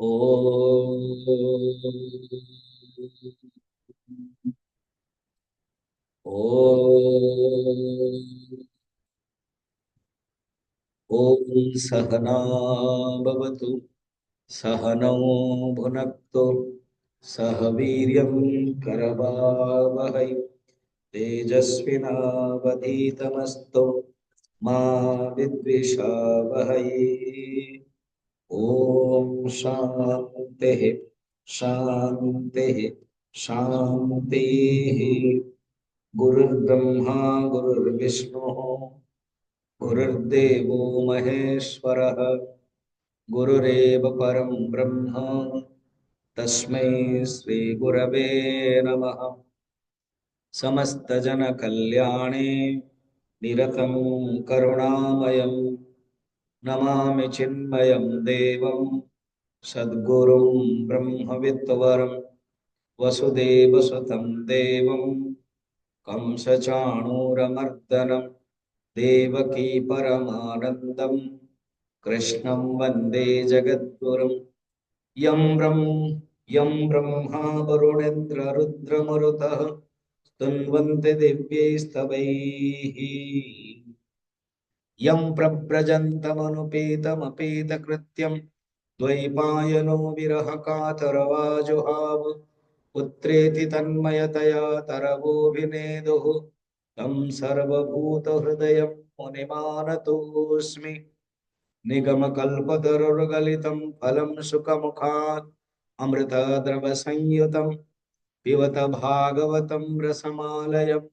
ओम ओम ओम सहना भवतु सहनौ भुनक्तु सह वीर्यं करवावहै तेजस्विनावधीतमस्तु मा विद्विषावहै। ओम शांति शांति शांति। गुरुर्ब्रह्मा गुरुर्विष्णु गुरुर्देवो महेश्वरः गुरुरेव परं ब्रह्म तस्मै श्री गुरवे नमः। समस्त जन कल्याणे निरतं करुणामयं नमामि चिन्मयं देवं सद्गुरुं ब्रह्मविद्वरं वसुदेवसुतं देवं कंसचाणूरमर्दनं देवकी परमानन्दं कृष्णं वन्दे जगद्गुरुं। यं ब्रह्मा वरुणेन्द्र रुद्रमरुतः स्तुन्वन्ति दिव्यैस्तवैः यं प्रव्रजन्तमनुपेतमपेतकृत्यं द्वैपायनो विरह कातरवाजुहाव पुत्रेति तन्मयतया तरवोऽभिनेदुः तं सर्वभूतहृदयं मुनिमानतोऽस्मि। निगमकल्पतरुर्गलितं फलं सुखमुखात् अमृतद्रवसंयुतं पिबत भागवतं रसमालयं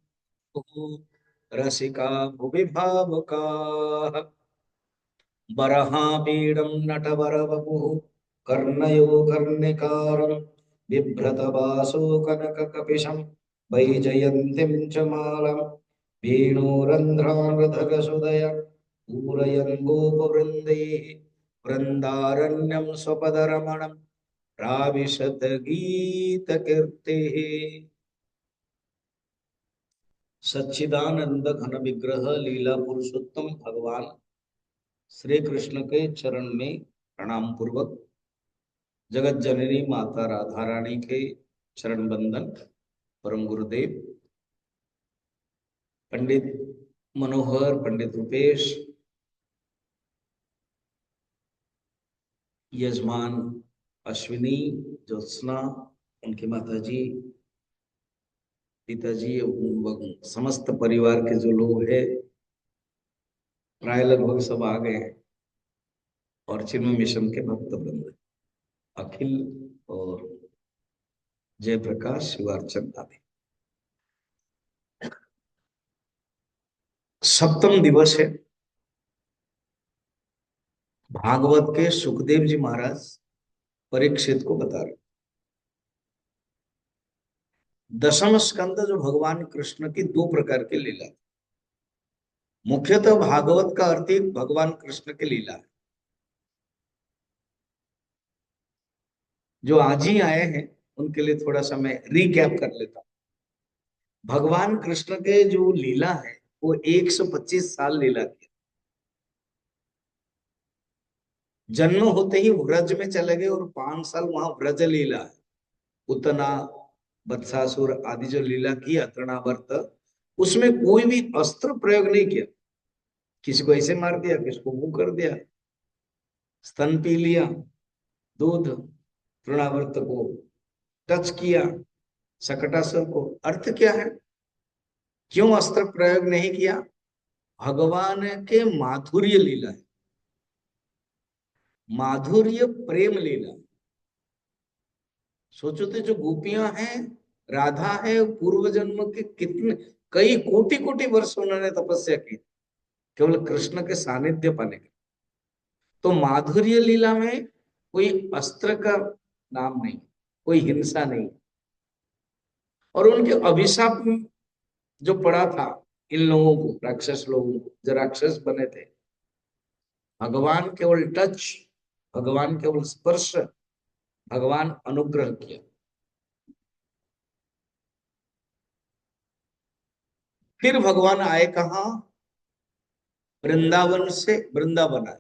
रसिका भुवि भावुकाः। बरहापीडं नटवरवपुः कर्णयो कर्णिकारं बिभ्रतवासो कनककपिशं वैजयन्तीं च मालं वेणोरन्ध्रामृतकसुदय पूरयन् गोपवृन्दैः वृन्दारण्यं स्वपदरमणं राविशत गीतकीर्तिः। सच्चिदानंद घन विग्रह लीला पुरुषोत्तम भगवान श्री कृष्ण के चरण में प्रणाम पूर्वक जगत जननी माता राधा रानी के चरण बंदन। परम गुरुदेव पंडित मनोहर, पंडित रूपेश, यजमान अश्विनी, ज्योत्सना, उनकी माताजी, पिताजी, समस्त परिवार के जो लोग हैं प्राय लगभग सब आ गए हैं, और चिन्मय मिशन के भक्त वृंद अखिल और जयप्रकाश, शिवार्चन आदि। सप्तम दिवस है। भागवत के सुखदेव जी महाराज परीक्षित को बता रहे। दशम स्कंद जो भगवान कृष्ण की दो प्रकार की लीला, मुख्यतः भागवत का अर्थ एक भगवान कृष्ण की लीला है। जो आज ही आए हैं उनके लिए थोड़ा सा मैं रिकैप कर लेता हूं। भगवान कृष्ण के जो लीला है वो 125 साल लीला की। जन्म होते ही व्रज में चले गए और 5 साल वहां व्रज लीला है। उतना बत्सासुर आदि जो लीला की, तृणावर्त, उसमें कोई भी अस्त्र प्रयोग नहीं किया। किसी को ऐसे मार दिया, किसी को वो कर दिया, स्तन पी लिया, दूध, तृणावर्त को टच किया, सकटासुर को। अर्थ क्या है, क्यों अस्त्र प्रयोग नहीं किया? भगवान के माधुर्य लीला है, माधुर्य प्रेम लीला। सोचो तो जो गोपियां हैं, राधा है, पूर्व जन्म के कितने कई कोटि कोटि वर्ष उन्होंने तपस्या की केवल कृष्ण के सानिध्य पाने के। तो माधुर्य लीला में कोई अस्त्र का नाम नहीं, कोई हिंसा नहीं। और उनके अभिशाप में जो पड़ा था इन लोगों को, राक्षस लोगों को, जो राक्षस बने थे, भगवान केवल टच, भगवान केवल स्पर्श, भगवान अनुग्रह किया। फिर भगवान आए कहा? वृंदावन से वृंदावन आए।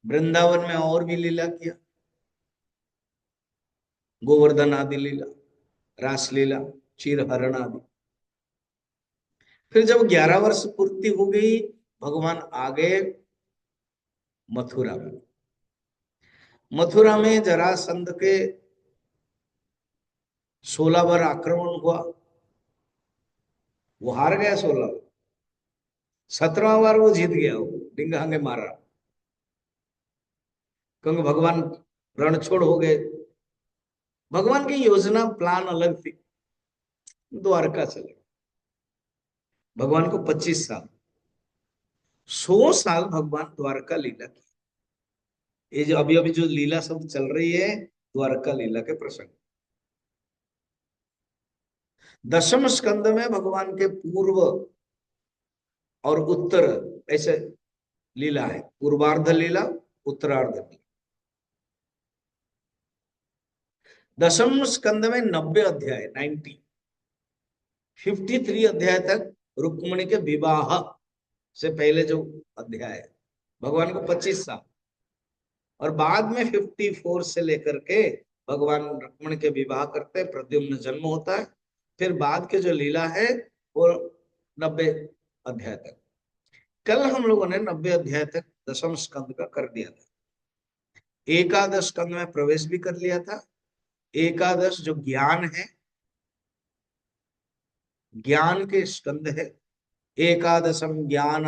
वृंदावन में और भी लीला किया। गोवर्धन आदि लीला, रासलीला, चीरहरण आदि। फिर जब 11 वर्ष पूर्ति हो गई, भगवान आ गए मथुरा में। मथुरा में जरासंध के 16 बार आक्रमण हुआ, वो हार गया 16 बार। 17वां बार वो जीत गया, वो डिंगांगे मारा, क्योंकि भगवान रणछोड़ हो गए। भगवान की योजना प्लान अलग थी। द्वारका चले भगवान को 25 साल, 100 साल भगवान द्वारका लीला की। ये जो अभी अभी जो लीला सब चल रही है, द्वारका लीला के प्रसंग। दशम स्कंद में भगवान के पूर्व और उत्तर ऐसे लीला है, पूर्वार्ध लीला, उत्तरार्ध लीला। दशम स्कंद में 90 अध्याय, 53 अध्याय तक रुक्मिणी के विवाह से पहले जो अध्याय है, भगवान को 25 साल, और बाद में 54 से लेकर के भगवान रुक्मिणी के विवाह करते, प्रद्युम्न जन्म होता है। फिर बाद के जो लीला है वो 90 अध्याय तक। कल हम लोगों ने 90 अध्याय तक दशम स्कंद का कर दिया था। एकादश स्कंद में प्रवेश भी कर लिया था। एकादश जो ज्ञान है, ज्ञान के स्कंद है। एकादशम ज्ञान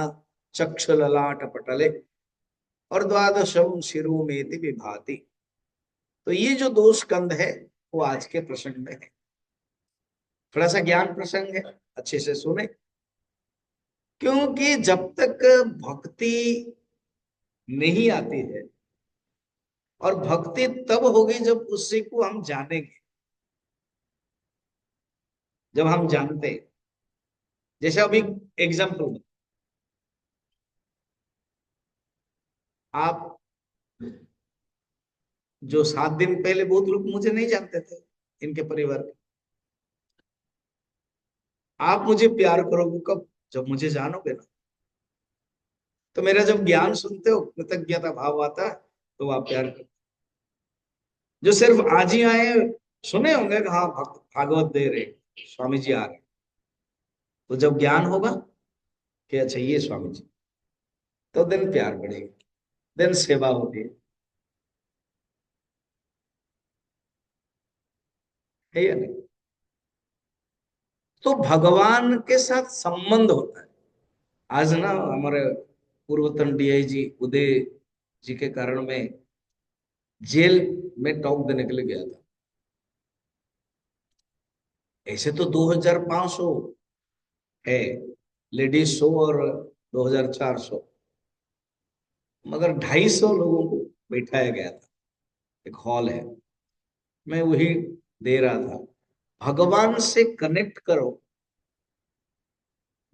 चक्ष ललाट पटले और द्वादशम शिरोमेति विभाति। तो ये जो 2 स्कंद है वो आज के प्रसंग में है। थोड़ा सा ज्ञान प्रसंग है, अच्छे से सुने, क्योंकि जब तक भक्ति नहीं आती है, और भक्ति तब होगी जब उसी को हम जानेंगे, जब हम जानते हैं। जैसे अभी एग्जाम्पल, आप जो 7 दिन पहले बहुत लोग मुझे नहीं जानते थे, इनके परिवार के, आप मुझे प्यार करोगे कब? जब मुझे जानोगे ना। तो मेरा जब ज्ञान सुनते हो, कृतज्ञता भाव आता है, तो आप प्यार करते। जो सिर्फ आज ही आए, सुने होंगे कि हाँ भक्त भागवत दे रहे, स्वामी जी आ रहे, तो जब ज्ञान होगा कि अच्छा ये स्वामी जी, तो दिन प्यार बढ़ेगा, दिन सेवा होगी, है या नहीं? तो भगवान के साथ संबंध होता है। आज ना हमारे पूर्वतन डीआईजी उदय जी के कारण मैं जेल में टॉक देने के लिए गया था। ऐसे तो 2500 है लेडीज शो और 2400, मगर 250 लोगों को बैठाया गया था, एक हॉल है, मैं वही दे रहा था। भगवान से कनेक्ट करो,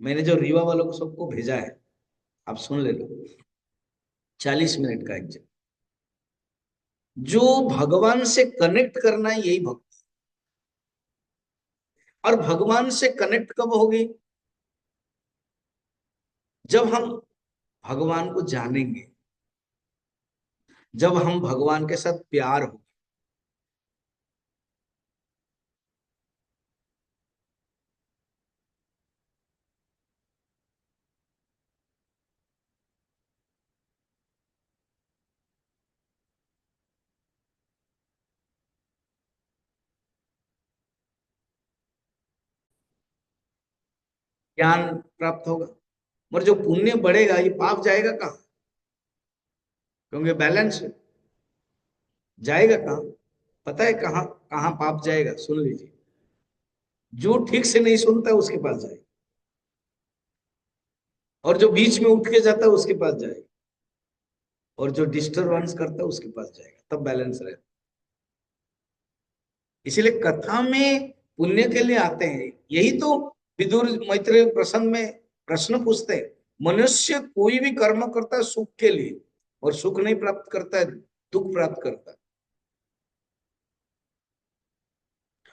मैंने जो रीवा वालों को सबको भेजा है, आप सुन लेना, 40 मिनट का एग्जाम। जो भगवान से कनेक्ट करना है, यही भक्ति। और भगवान से कनेक्ट कब होगी? जब हम भगवान को जानेंगे, जब हम भगवान के साथ प्यार हो। ज्ञान प्राप्त होगा, मगर जो पुण्य बढ़ेगा, ये पाप जाएगा कहाँ? क्योंकि बैलेंस जाएगा कहाँ? पता है कहाँ कहाँ पाप जाएगा? सुन लीजिए, जो ठीक से नहीं सुनता उसके पास जाएगा, और जो बीच में उठ के जाता है उसके पास जाएगा, और जो डिस्टर्बेंस करता है उसके पास जाएगा, तब बैलेंस रहेगा। इसीलिए कथा में पुण्य के लिए आते हैं। यही तो विदुर मैत्रेय प्रसंग में प्रश्न पूछते हैं, मनुष्य कोई भी कर्म करता है सुख के लिए, और सुख नहीं प्राप्त करता है, दुख प्राप्त करता है।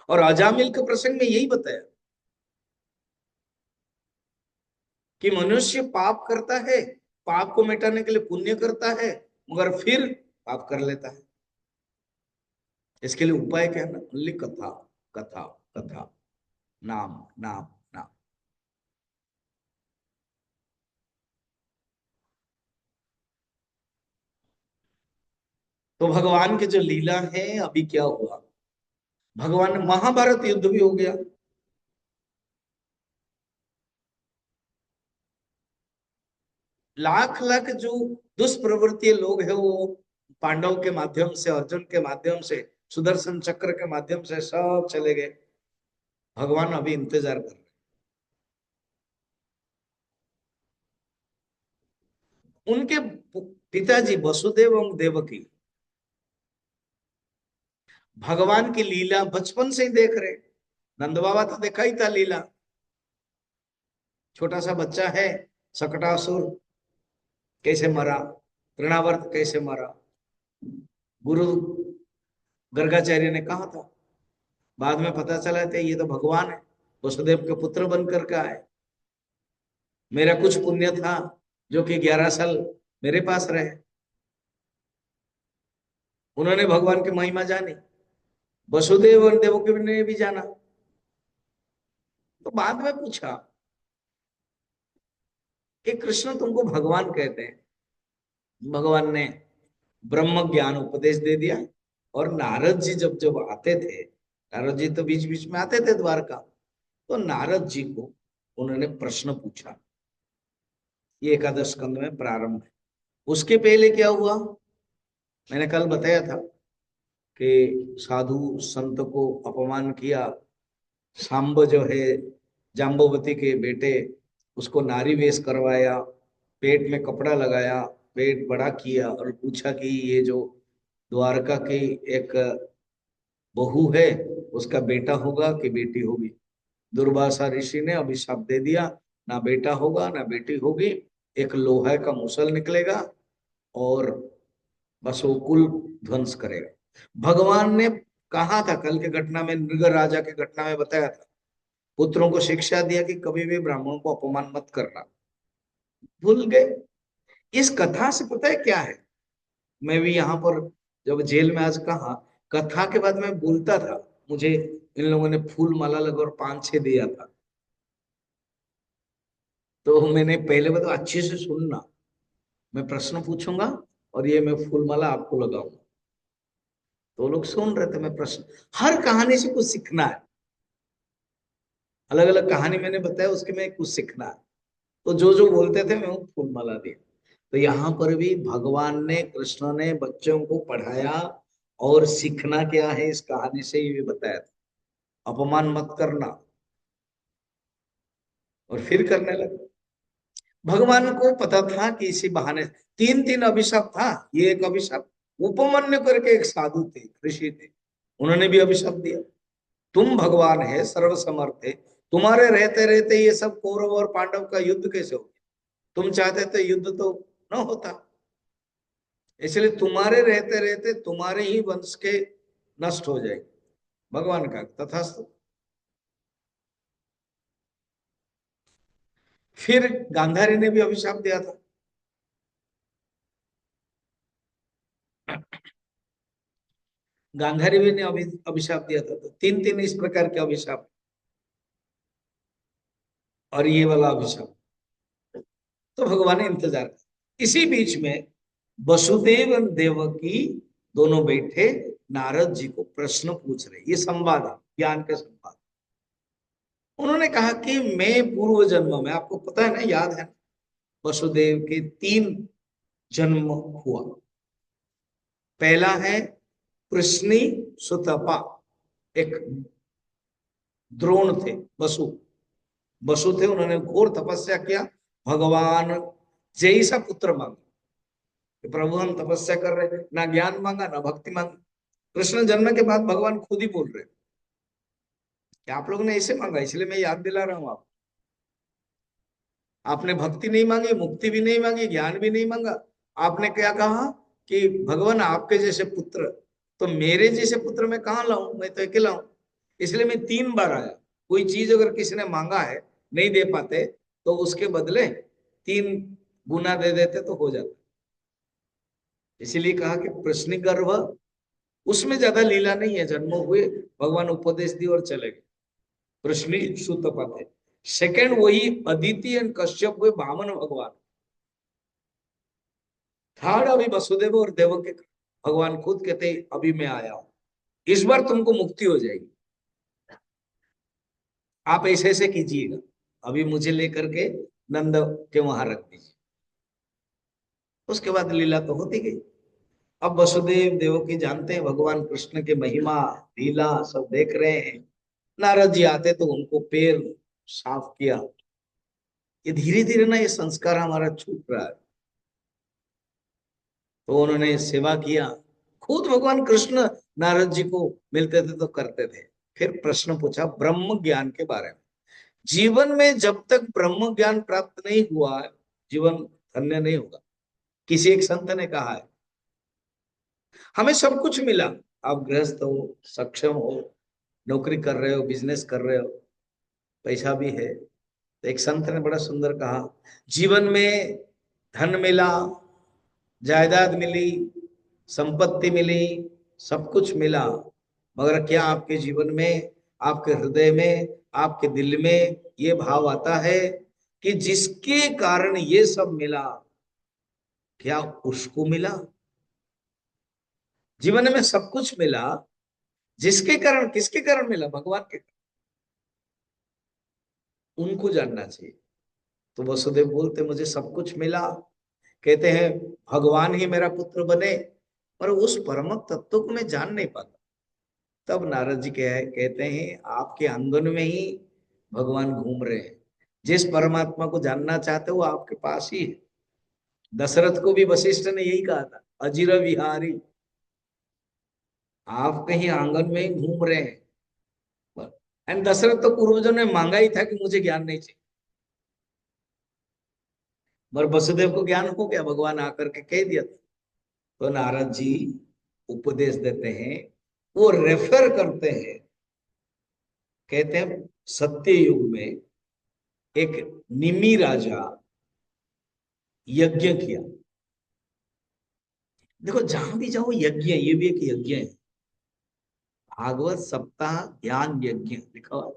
और अजामिल के प्रसंग में यही बताया कि मनुष्य पाप करता है, पाप को मिटाने के लिए पुण्य करता है, मगर फिर पाप कर लेता है। इसके लिए उपाय क्या है ना, ओनली कथा कथा कथा, नाम नाम नाम। तो भगवान की जो लीला है, अभी क्या हुआ, भगवान ने, महाभारत युद्ध भी हो गया। लाख लाख जो दुष्प्रवृत्ति लोग हैं, वो पांडव के माध्यम से, अर्जुन के माध्यम से, सुदर्शन चक्र के माध्यम से सब चले गए। भगवान अभी इंतजार कर रहे हैं। उनके पिताजी वसुदेव और देवकी भगवान की लीला बचपन से ही देख रहे। नंद बाबा तो देखा ही था लीला, छोटा सा बच्चा है, सकटासुर कैसे मरा, तृणावर्त कैसे मरा, गुरु गर्गाचार्य ने कहा था। बाद में पता चला था ये तो भगवान है, वसुदेव के पुत्र बनकर के आए। मेरा कुछ पुण्य था जो कि 11 साल मेरे पास रहे। उन्होंने भगवान की महिमा जानी, वसुदेव और देवकी ने भी जाना। तो बाद में पूछा कि कृष्ण तुमको भगवान कहते हैं। भगवान ने ब्रह्म ज्ञान उपदेश दे दिया। और नारद जी जब जब आते थे, नारद जी तो बीच बीच में आते थे द्वारका, तो नारद जी को उन्होंने प्रश्न पूछा। ये एकादश स्कंद में प्रारंभ है। उसके पहले क्या हुआ, मैंने कल बताया था कि साधु संत को अपमान किया। सांब जो है, जाम्बवती के बेटे, उसको नारी वेश करवाया, पेट में कपड़ा लगाया, पेट बड़ा किया और पूछा कि ये जो द्वारका की एक बहू है, उसका बेटा होगा कि बेटी होगी। दुर्वासा ऋषि ने अभिशाप दे दिया, ना बेटा होगा ना बेटी होगी, एक लोहे का मुसल निकलेगा और बस वो कुल ध्वंस करेगा। भगवान ने कहा था, कल के घटना में, नृग राजा के घटना में बताया था, पुत्रों को शिक्षा दिया कि कभी भी ब्राह्मणों को अपमान मत करना। भूल गए। इस कथा से पता है क्या है, मैं भी यहाँ पर जब जेल में आज कहा, कथा के बाद मैं बोलता था, मुझे इन लोगों ने फूल माला लगा और 5-6 दिया था। तो मैंने पहले बताया अच्छे से सुनना, मैं प्रश्न पूछूंगा और ये मैं फूल माला आपको लगाऊंगा। तो लोग सुन रहे थे, मैं प्रश्न, हर कहानी से कुछ सीखना है। अलग अलग कहानी मैंने बताया, उसके में कुछ सीखना है। तो जो जो बोलते थे मैं वो फूल माला दिया। तो यहाँ पर भी भगवान ने, कृष्ण ने बच्चों को पढ़ाया, और सीखना क्या है इस कहानी से ये भी बताया था, अपमान मत करना। और फिर करने लगे। भगवान को पता था कि इसी बहाने, 3-3 अभिशाप था। ये एक अभिशाप, उपमन्यु करके एक साधु थे, ऋषि थे, उन्होंने भी अभिशाप दिया। तुम भगवान है, सर्वसमर्थ है, तुम्हारे रहते रहते ये सब कौरव और पांडव का युद्ध कैसे हो गया? तुम चाहते तो युद्ध तो न होता, इसलिए तुम्हारे रहते रहते तुम्हारे ही वंश के नष्ट हो जाएंगे। भगवान का तथास्तु। फिर गांधारी ने भी अभिशाप दिया था। गांधारी भी ने अभिशाप दिया था। तो 3-3 इस प्रकार के अभिशाप, और ये वाला अभिशाप। तो भगवान ने इंतजार किया। इसी बीच में वसुदेव और देवकी दोनों बैठे नारद जी को प्रश्न पूछ रहे। ये संवाद है, ज्ञान का संवाद। उन्होंने कहा कि मैं पूर्व जन्म में, आपको पता है ना, याद है ना, वसुदेव के 3 जन्म हुआ। पहला है कृष्णी सुतपा, एक द्रोण थे, वसु, वसु थे, उन्होंने घोर तपस्या किया, भगवान जैसा पुत्र मांगा। प्रभु हम तपस्या कर रहे हैं, ना ज्ञान मांगा ना भक्ति मांगी। कृष्ण जन्म के बाद भगवान खुद ही बोल रहे कि आप लोगों ने ऐसे मांगा, इसलिए मैं याद दिला रहा हूं आप। आपने भक्ति नहीं मांगी, मुक्ति भी नहीं मांगी, ज्ञान भी नहीं मांगा। आपने क्या कहा कि भगवान आपके जैसे पुत्र, तो मेरे जैसे पुत्र मैं कहाँ लाऊं, मैं तो अकेला हूं। इसलिए मैं 3 बार आया। कोई चीज अगर किसी ने मांगा है, नहीं दे पाते, तो उसके बदले 3 गुना दे देते तो हो जाता। इसीलिए कहा कि प्रश्न गर्भ उसमें ज्यादा लीला नहीं है। जन्म हुए, भगवान उपदेश दी और चले गए। कृष्ण सुतपथ है। सेकंड वही अदिति एंड कश्यप हुए वामन भगवान। थर्ड अभी वसुदेव और देवकी। भगवान खुद कहते हैं अभी मैं आया हूं, इस बार तुमको मुक्ति हो जाएगी, आप ऐसे ऐसे कीजिएगा, अभी मुझे लेकर के नंद के वहां रख दीजिए। उसके बाद लीला तो होती गई। अब वसुदेव देवकी जानते हैं भगवान कृष्ण के महिमा, लीला सब देख रहे हैं। नारद जी आते तो उनको पैर साफ किया। ये धीरे धीरे ना ये संस्कार हमारा छूट रहा है। तो उन्होंने सेवा किया। खुद भगवान कृष्ण नारद जी को मिलते थे तो करते थे। फिर प्रश्न पूछा ब्रह्म ज्ञान के बारे में। जीवन में जब तक ब्रह्म ज्ञान प्राप्त नहीं हुआ, जीवन धन्य नहीं होगा। किसी एक संत ने कहा है, हमें सब कुछ मिला, आप गृहस्थ हो, सक्षम हो, नौकरी कर रहे हो, बिजनेस कर रहे हो, पैसा भी है। तो एक संत ने बड़ा सुंदर कहा, जीवन में धन मिला, जायदाद मिली, संपत्ति मिली, सब कुछ मिला, मगर क्या आपके जीवन में, आपके हृदय में, आपके दिल में ये भाव आता है कि जिसके कारण ये सब मिला, क्या उसको मिला? जीवन में सब कुछ मिला, जिसके कारण, किसके कारण मिला? भगवान के कारण। उनको जानना चाहिए। तो वसुदेव बोलते मुझे सब कुछ मिला, कहते हैं भगवान ही मेरा पुत्र बने, पर उस परम तत्व को मैं जान नहीं पाता। तब नारद जी कहते हैं आपके आंगन में ही भगवान घूम रहे हैं। जिस परमात्मा को जानना चाहते हो वो आपके पास ही है। दशरथ को भी वशिष्ठ ने यही कहा था, अजिर विहारी, आप कहीं आंगन में ही घूम रहे हैं। एंड दशरथ तो पूर्वजों ने मांगा ही था कि मुझे ज्ञान नहीं चाहिए, मगर वसुदेव को ज्ञान हो गया, भगवान आकर के कह दिया था। तो नारद जी उपदेश देते हैं, वो रेफर करते हैं, कहते हैं सत्य युग में एक निमि राजा यज्ञ किया। देखो जहां भी जाओ यज्ञ, ये भी एक यज्ञ है। भागवत सप्ताह ज्ञान यज्ञ लिखा हुआ है।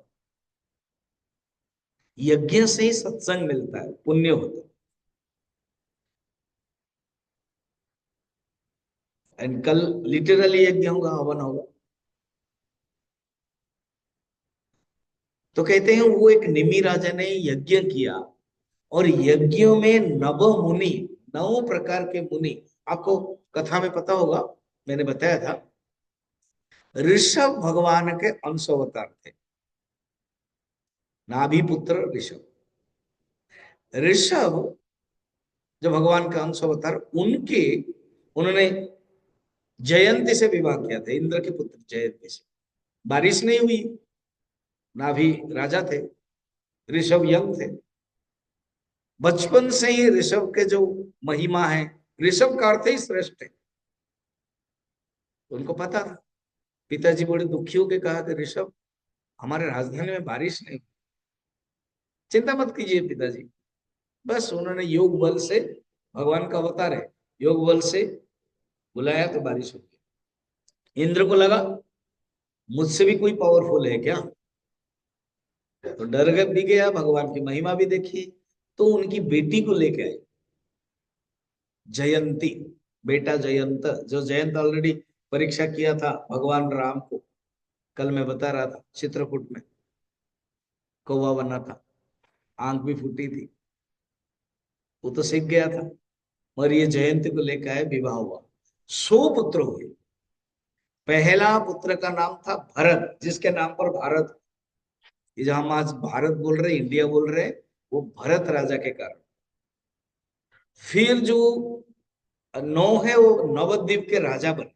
यज्ञ से ही सत्संग मिलता है, पुण्य होता है। एंड कल लिटरली यज्ञ होगा, हवन होगा। तो कहते हैं वो एक निमि राजा ने यज्ञ किया, और यज्ञों में नव मुनि, 9 प्रकार के मुनि, आपको कथा में पता होगा, मैंने बताया था, ऋषभ भगवान के अंश अवतार थे। नाभि पुत्र ऋषभ। ऋषभ जो भगवान का अंश अवतार, उनके, उन्होंने जयंती से विवाह किया था, इंद्र के पुत्र जयंती से। बारिश नहीं हुई, नाभि राजा थे, ऋषभ यंग थे। बचपन से ही ऋषभ के जो महिमा है, ऋषभ का अर्थ ही श्रेष्ठ है, उनको पता था। पिताजी बड़े दुखी होकर कहा कि ऋषभ, हमारे राजधानी में बारिश नहीं, चिंता मत कीजिए पिताजी। बस उन्होंने योग बल से, भगवान का अवतार है, योग बल से बुलाया तो बारिश हो गई। इंद्र को लगा मुझसे भी कोई पावरफुल है क्या, तो डर भी गया, भगवान की महिमा भी देखी। तो उनकी बेटी को लेके आए, जयंती, बेटा जयंत, जो जयंत ऑलरेडी परीक्षा किया था भगवान राम को, कल मैं बता रहा था, चित्रकूट में कौवा बना था, आंख भी फूटी थी, वो तो सीख गया था। और ये जयंती को लेकर आए, विवाह हुआ, 100 पुत्र हुए। पहला पुत्र का नाम था भरत, जिसके नाम पर भारत, ये जो हम आज भारत बोल रहे, इंडिया बोल रहे, वो भरत राजा के कारण। फिर जो 9 है वो नवद्वीप के राजा बने।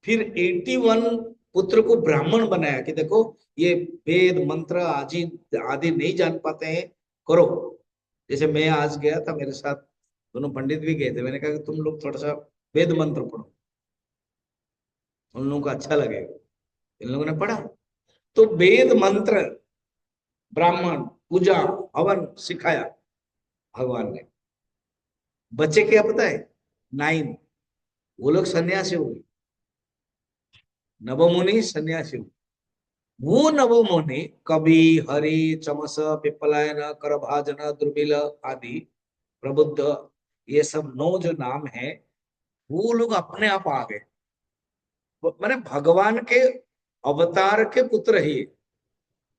फिर 81 पुत्र को ब्राह्मण बनाया कि देखो ये वेद मंत्र आदि आदि नहीं जान पाते हैं, करो। जैसे मैं आज गया था, मेरे साथ दोनों पंडित भी गए थे, मैंने कहा कि तुम लोग थोड़ा सा वेद मंत्र पढ़ो, उन लोगों को अच्छा लगेगा। इन लोगों ने पढ़ा, तो वेद मंत्र, ब्राह्मण, पूजा, हवन सिखाया भगवान ने। बच्चे क्या पता है, 9, वो लोग सन्यासी हो गए। नवमुनि सन्यासी, वो नवमुनि कवि, हरि, चमस, पिप्पलायन, करभाजन, द्रुमिल आदि प्रबुद्ध, ये सब 9 जो नाम है, वो लोग अपने आप आ गए। माने भगवान के अवतार के पुत्र ही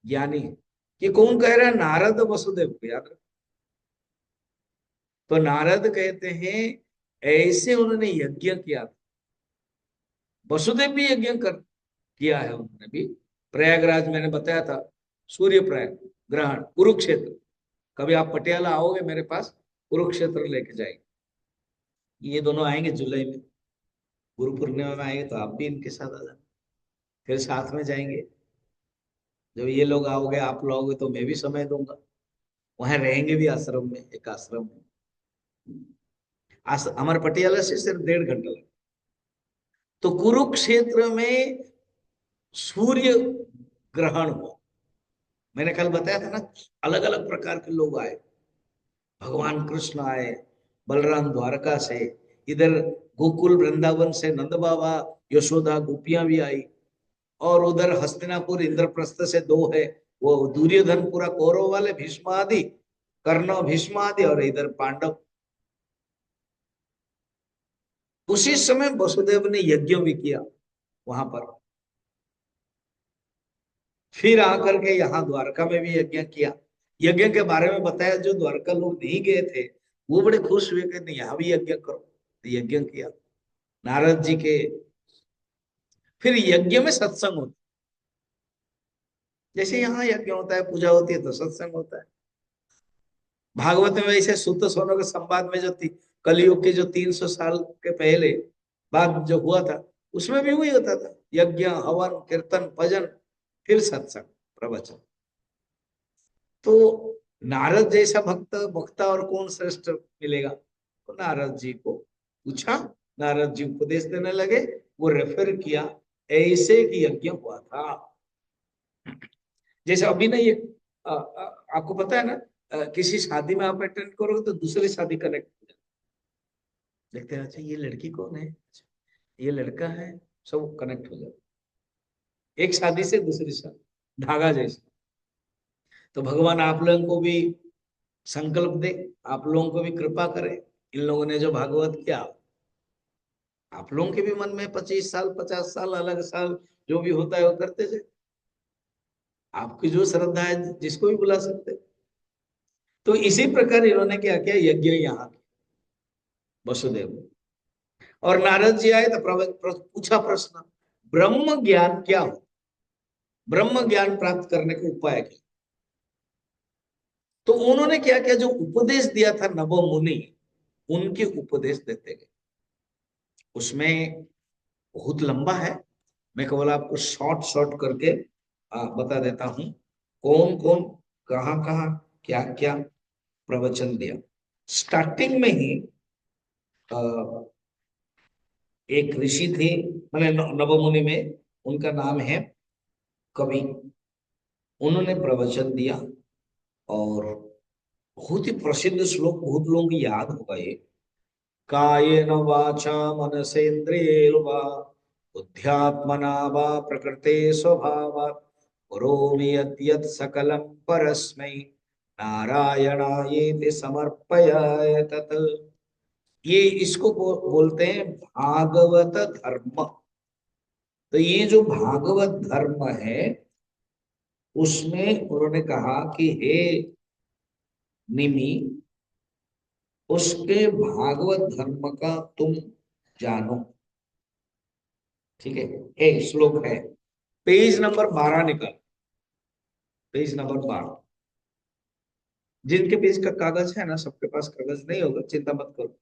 ज्ञानी है। कि कौन कह रहा है? नारद वसुदेव को याद रखो। तो नारद कहते हैं ऐसे उन्होंने यज्ञ किया था। वसुदेव भी यज्ञ कर किया है उन्होंने भी। प्रयागराज मैंने बताया था, सूर्य प्रयाग ग्रहण, कुरुक्षेत्र। कभी आप पटियाला आओगे मेरे पास, कुरुक्षेत्र लेके जाएंगे। ये दोनों आएंगे जुलाई में, गुरु पूर्णिमा में आएंगे, तो आप भी इनके साथ आ जाना, फिर साथ में जाएंगे। जब ये लोग आओगे, आप लोग आओगे, तो मैं भी समय दूंगा। वहां रहेंगे भी आश्रम में, एक आश्रम में। हमारे पटियाला से सिर्फ 1.5 घंटा लगा। तो कुरुक्षेत्र में सूर्य ग्रहण हुआ। मैंने कल बताया था ना, अलग अलग प्रकार के लोग आए। भगवान कृष्ण आए, बलराम द्वारका से, इधर गोकुल वृंदावन से नंद बाबा, यशोदा, गोपियां भी आई। और उधर हस्तिनापुर इंद्रप्रस्थ से 2 है, वो दुर्योधन पूरा कौरव वाले, भीष्म आदि, कर्ण, भीष्म आदि, और इधर पांडव। उसी समय वसुदेव ने यज्ञ भी किया वहां पर। फिर आकर के यहाँ द्वारका में भी यज्ञ किया। यज्ञ के बारे में बताया, जो द्वारका लोग नहीं गए थे वो बड़े खुश हुए, कहते यहाँ भी यज्ञ करो। तो यज्ञ किया नारद जी के। फिर यज्ञ में सत्संग होता, जैसे यहाँ यज्ञ होता है, पूजा होती है, तो सत्संग होता है। भागवत में वैसे सुत सोनों के संवाद में जो थी, कलयुग के जो 300 साल के पहले बाद जो हुआ था, उसमें भी वही होता था, यज्ञ, हवन, कीर्तन, भजन, फिर सत्संग, प्रवचन। तो नारद जैसा भक्त वक्ता और कौन श्रेष्ठ मिलेगा? तो नारद जी को पूछा, नारद जी उपदेश देने लगे। वो रेफर किया ऐसे कि यज्ञ हुआ था। जैसे अभी ना ये आपको पता है ना, किसी शादी में आप अटेंड करोगे तो दूसरी शादी कनेक्ट हो जाती है। देखते हैं, अच्छा ये लड़की कौन है, अच्छा ये लड़का है, सब कनेक्ट हो जाता है। एक शादी से दूसरी शादी, धागा जैसे। तो भगवान आप लोगों को भी संकल्प दे, आप लोगों को भी कृपा करे। इन लोगों ने जो भागवत किया, आप लोगों के भी मन में 25 साल, 50 साल, अलग साल जो भी होता है वो करते जाए। आपकी जो श्रद्धा है, जिसको भी बुला सकते हैं। तो इसी प्रकार इन्होंने क्या किया, यज्ञ यहाँ वसुदेव ने। और नारद जी आए तो पूछा प्रश्न, ब्रह्म ज्ञान क्या हो, ब्रह्म ज्ञान प्राप्त करने के उपाय क्या? तो उन्होंने क्या किया, जो उपदेश दिया था नव मुनि, उनके उपदेश देते गए। उसमें बहुत लंबा है, मैं केवल आपको शॉर्ट शॉर्ट करके बता देता हूं, कौन कौन, कहाँ कहाँ, क्या क्या प्रवचन दिया। स्टार्टिंग में ही आ, एक ऋषि थे, मैंने नवमुनि में, उनका नाम है कवि। उन्होंने प्रवचन दिया, और बहुत ही प्रसिद्ध श्लोक, बहुत लोगों को याद होगा ये। कायेन वाचा मनसेन्द्रियैर्वा बुद्ध्यात्मना वा प्रकृते स्वभावात् करोमि यद्यत् सकलं परस्मै नारायणायेति समर्पयामि। ये इसको बोलते हैं भागवत धर्म। तो ये जो भागवत धर्म है, उसमें उन्होंने कहा कि हे निमि, उसके भागवत धर्म का तुम जानो। ठीक है, एक श्लोक है, पेज नंबर 12 निकाल, पेज नंबर 12। जिनके पेज का कागज है ना, सबके पास कागज नहीं होगा, चिंता मत करो।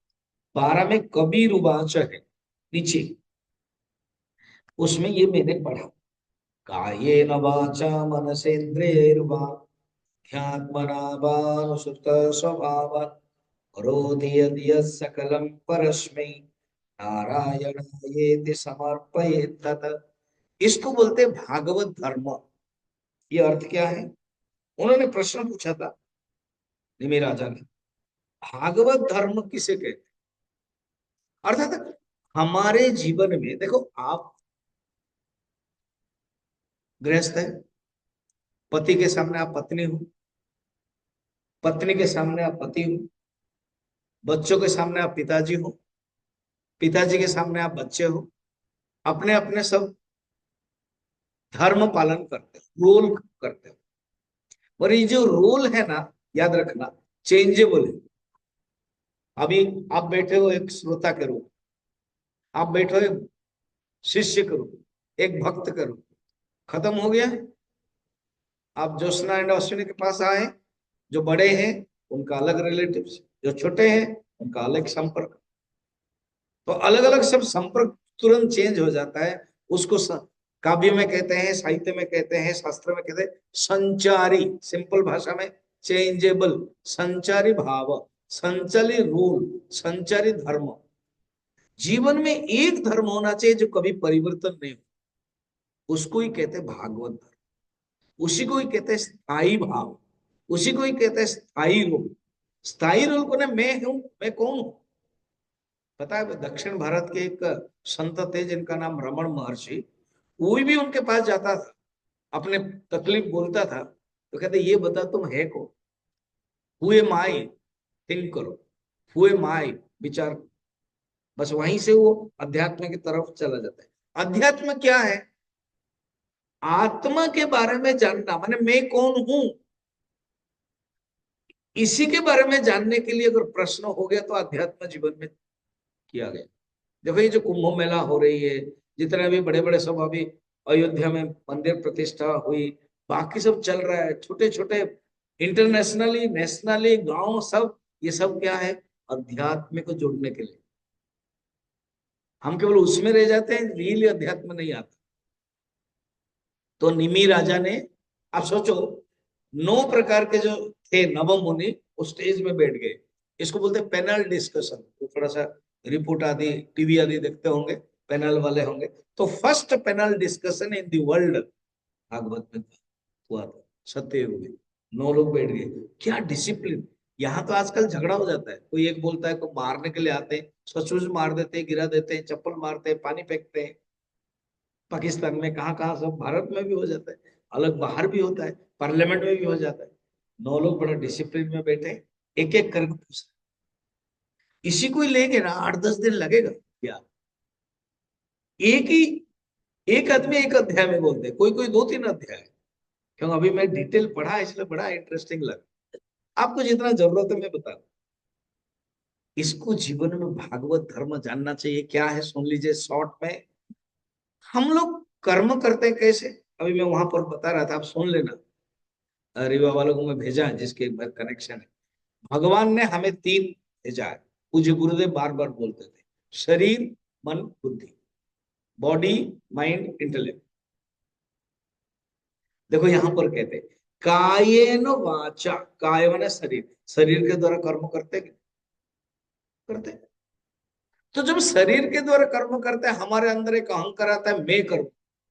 12 में कबीर उवाच है नीचे, उसमें ये मैंने पढ़ा, कायेन वाचा मनसेन्द्रियैर्वा ध्यात्मना वानुसुत स्वभावात् करोति यद्यत् सकलं परस्मै नारायणायेति समर्पयेत् तत्। इसको बोलते हैं भागवत धर्म। ये अर्थ क्या है? उन्होंने प्रश्न पूछा था निमि राजा ने, भागवत धर्म किसे कहते हैं? अर्थात हमारे जीवन में देखो, आप गृहस्थ है, पति के सामने आप पत्नी हो, पत्नी के सामने आप पति हो, बच्चों के सामने आप पिताजी हो, पिताजी के सामने आप बच्चे हो, अपने अपने सब धर्म पालन करते हो, रोल करते हो। और ये जो रोल है ना, याद रखना, चेंजेबल है। अभी आप बैठे हो एक श्रोता के रूप, आप बैठे हो एक शिष्य के रूप, एक भक्त के रूप, खत्म हो गया। आप ज्योत्सना एंड अश्विनी के पास आए, जो बड़े हैं उनका अलग रिलेटिव्स, जो छोटे हैं उनका अलग संपर्क। तो अलग अलग सब संपर्क तुरंत चेंज हो जाता है। उसको काव्य में कहते हैं, साहित्य में कहते हैं, शास्त्र में कहते हैं संचारी, सिंपल भाषा में चेंजेबल, संचारी भाव, संचारी रूल, संचारी धर्म। जीवन में एक धर्म होना चाहिए जो कभी परिवर्तन नहीं हो, उसको ही कहते हैं भागवत धर्म। उसी को ही कहते हैं स्थायी भाव, उसी को ही कहते हैं स्थायी रोल। स्थायी रोल को ना, मैं हूं, मैं कौन हूं। पता है, दक्षिण भारत के एक संत थे जिनका नाम रमण महर्षि, कोई भी उनके पास जाता था, अपने तकलीफ बोलता था, तो कहते ये बता तुम है कौन, हु एम आई, थिंक करो, हु एम आई, विचार। बस वहीं से वो अध्यात्म की तरफ चला जाता है। अध्यात्म क्या है? आत्मा के बारे में जानना, माने मैं कौन हूं, इसी के बारे में जानने के लिए अगर प्रश्न हो गया तो अध्यात्म जीवन में किया गया। देखो ये जो कुंभ मेला हो रही है, जितने भी बड़े बड़े सब अभी अयोध्या में मंदिर प्रतिष्ठा हुई, बाकी सब चल रहा है, छोटे छोटे इंटरनेशनली नेशनली गांव सब, ये सब क्या है? अध्यात्म को जोड़ने के लिए। हम केवल उसमें रह जाते हैं, रियली अध्यात्म नहीं आता। तो निमि राजा ने, आप सोचो, 9 प्रकार के जो थे नवम मुनि, उस स्टेज में बैठ गए। इसको बोलते हैं पैनल डिस्कशन। तो थोड़ा सा रिपोर्ट आदि, टीवी आदि देखते होंगे, पैनल वाले होंगे। तो first panel discussion in the world Bhagwat में हुआ था, सत्ययुग में। 9 लोग बैठ गए, क्या डिसिप्लिन। यहाँ तो आजकल झगड़ा हो जाता है, कोई एक बोलता है, कोई मारने के लिए आते हैं, सचमुच मार देते हैं, गिरा देते हैं, चप्पल मारते हैं, पानी फेंकते हैं। पाकिस्तान में, कहाँ कहाँ, सब भारत में भी हो जाता है, अलग बाहर भी होता है, पार्लियामेंट में भी हो जाता है। 9 लोग बड़ा डिसिप्लिन में बैठे, एक एक करके पूछ, इसी को ही लेके ना 8-10 दिन लगेगा क्या? एक ही, एक आदमी एक अध्याय में बोलते हैं, कोई कोई 2-3 अध्याय। क्यों? अभी मैं डिटेल पढ़ा इसलिए बड़ा इंटरेस्टिंग लगा। आपको जितना जरूरत है मैं बता दूं। इसको जीवन में भागवत धर्म जानना चाहिए, क्या है सुन लीजिए शॉर्ट में। हम लोग कर्म करते हैं कैसे, अभी मैं वहां पर बता रहा था, आप सुन लेना। रीवा वालों को मैं भेजा है, जिसके कनेक्शन है। भगवान ने हमें 3 भेजा है, पूज्य गुरुदेव बार बार बोलते थे, शरीर, मन, बुद्धि, बॉडी, माइंड, इंटेलेक्ट। देखो यहां पर कहते हैं कायेन वाचा, काय माने शरीर, शरीर के द्वारा कर्म करते करते। तो जब शरीर के द्वारा कर्म करते हैं, हमारे अंदर एक अहंकार आता है, मैं करूं,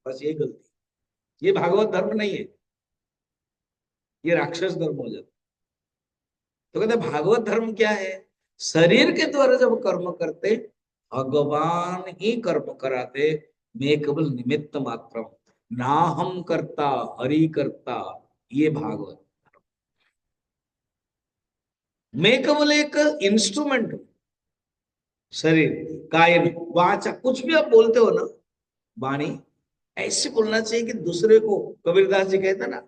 बस ये गलती। ये भागवत धर्म नहीं है, ये राक्षस धर्म हो जाता है। तो कहते भागवत धर्म क्या है? शरीर के द्वारा जब कर्म करते, भगवान ही कर्म कराते, मैं केवल निमित्त मात्र हूं, ना हम करता, हरि करता। ये भागवत, मैं केवल एक इंस्ट्रूमेंट हूं। शरीर, कायन वाचा, कुछ भी आप बोलते हो ना, वाणी, ऐसे बोलना चाहिए कि दूसरे को, कबीरदास जी कहते ना,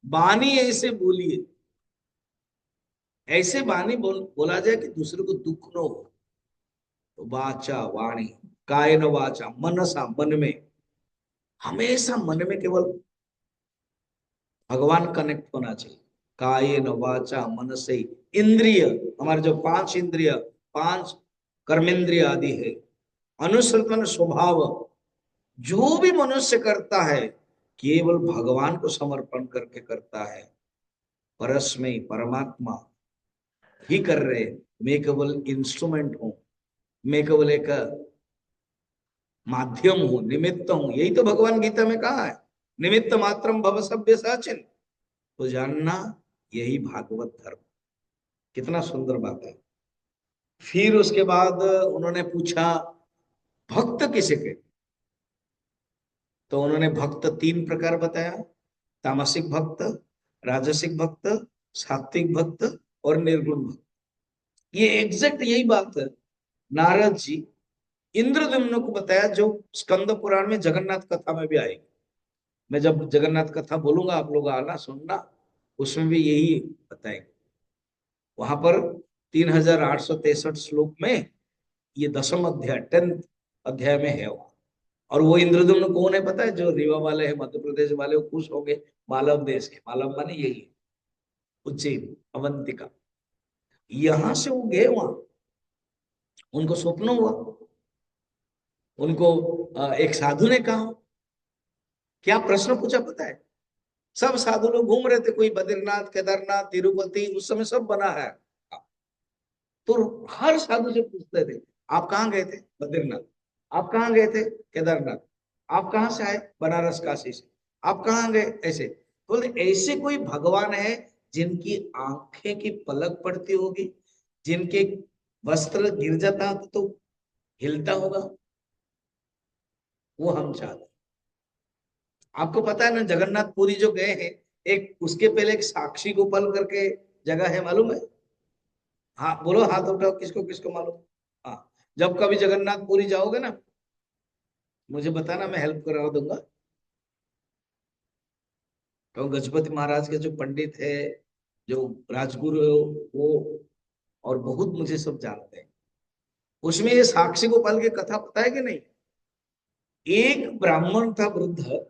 वाणी ऐसे बोलिए, ऐसे वाणी बोला जाए कि दूसरे को दुख न हो। तो वाचा, वाणी, कायन वाचा, मनसा, मन में, हमेशा मन में केवल भगवान कनेक्ट होना चाहिए। कायन वाचा मन से, इंद्रिय, हमारे जो 5 इंद्रिय, 5 कर्मेंद्रिय आदि है, अनुसरण स्वभाव, जो भी मनुष्य करता है केवल भगवान को समर्पण करके करता है। परस्मै, परमात्मा ही कर रहे, मैं केवल इंस्ट्रूमेंट हूं, मैं केवल एक माध्यम हूं, निमित्त हूं। यही तो भगवान गीता में कहा है, निमित्त मात्रम भव सभ्य साचिन। तो जानना, यही भागवत धर्म। कितना सुंदर बात है। फिर उसके बाद उन्होंने पूछा, भक्त किसे कहते? तो उन्होंने भक्त तीन प्रकार बताया, तामसिक भक्त, राजसिक भक्त, सात्विक भक्त और निर्गुण भक्त। ये एग्जैक्ट यही बात है नारद जी इंद्रद्युम्न को बताया, जो स्कंद पुराण में जगन्नाथ कथा में भी आएगी। मैं जब जगन्नाथ कथा बोलूंगा आप लोग आना सुनना, उसमें भी यही बताएंगे। वहां पर 3863 श्लोक में ये दसम अध्याय 10th अध्याय में है वहां। और वो इंद्रद्युम्न कौन है पता है? जो रीवा वाले हैं, मध्य प्रदेश वाले, वो खुश हो गए। मालव देश के, मालव माने यही है, उज्जैन अवंतिका। यहां से वो गए वहां, उनको स्वप्न हुआ। उनको एक साधु ने कहा, क्या प्रश्न पूछा पता है? सब साधु लोग घूम रहे थे, कोई बद्रीनाथ, केदारनाथ, तिरुपति, उस समय सब बना है। तो हर साधु से पूछते थे, आप कहाँ गए थे? बद्रीनाथ। आप कहाँ गए थे? केदारनाथ। आप कहाँ से आए? बनारस काशी से। आप कहाँ गए? ऐसे बोलते। ऐसे कोई भगवान है जिनकी आंखें की पलक पड़ती होगी, जिनके वस्त्र गिर जाता तो हिलता होगा? वो हम चाहते। आपको पता है ना, जगन्नाथ पुरी जो गए हैं, एक उसके पहले एक साक्षी गोपाल करके जगह है, मालूम है? हाँ बोलो, हाथ उठाओ, किसको किसको मालूम। हाँ, जब कभी जगन्नाथ पुरी जाओगे ना, मुझे बताना, मैं हेल्प करा दूंगा। तो गजपति महाराज के जो पंडित है, जो राजगुरु है, वो और बहुत मुझे सब जानते हैं। उसमें ये साक्षी गोपाल की कथा पता है कि नहीं? एक ब्राह्मण था वृद्ध,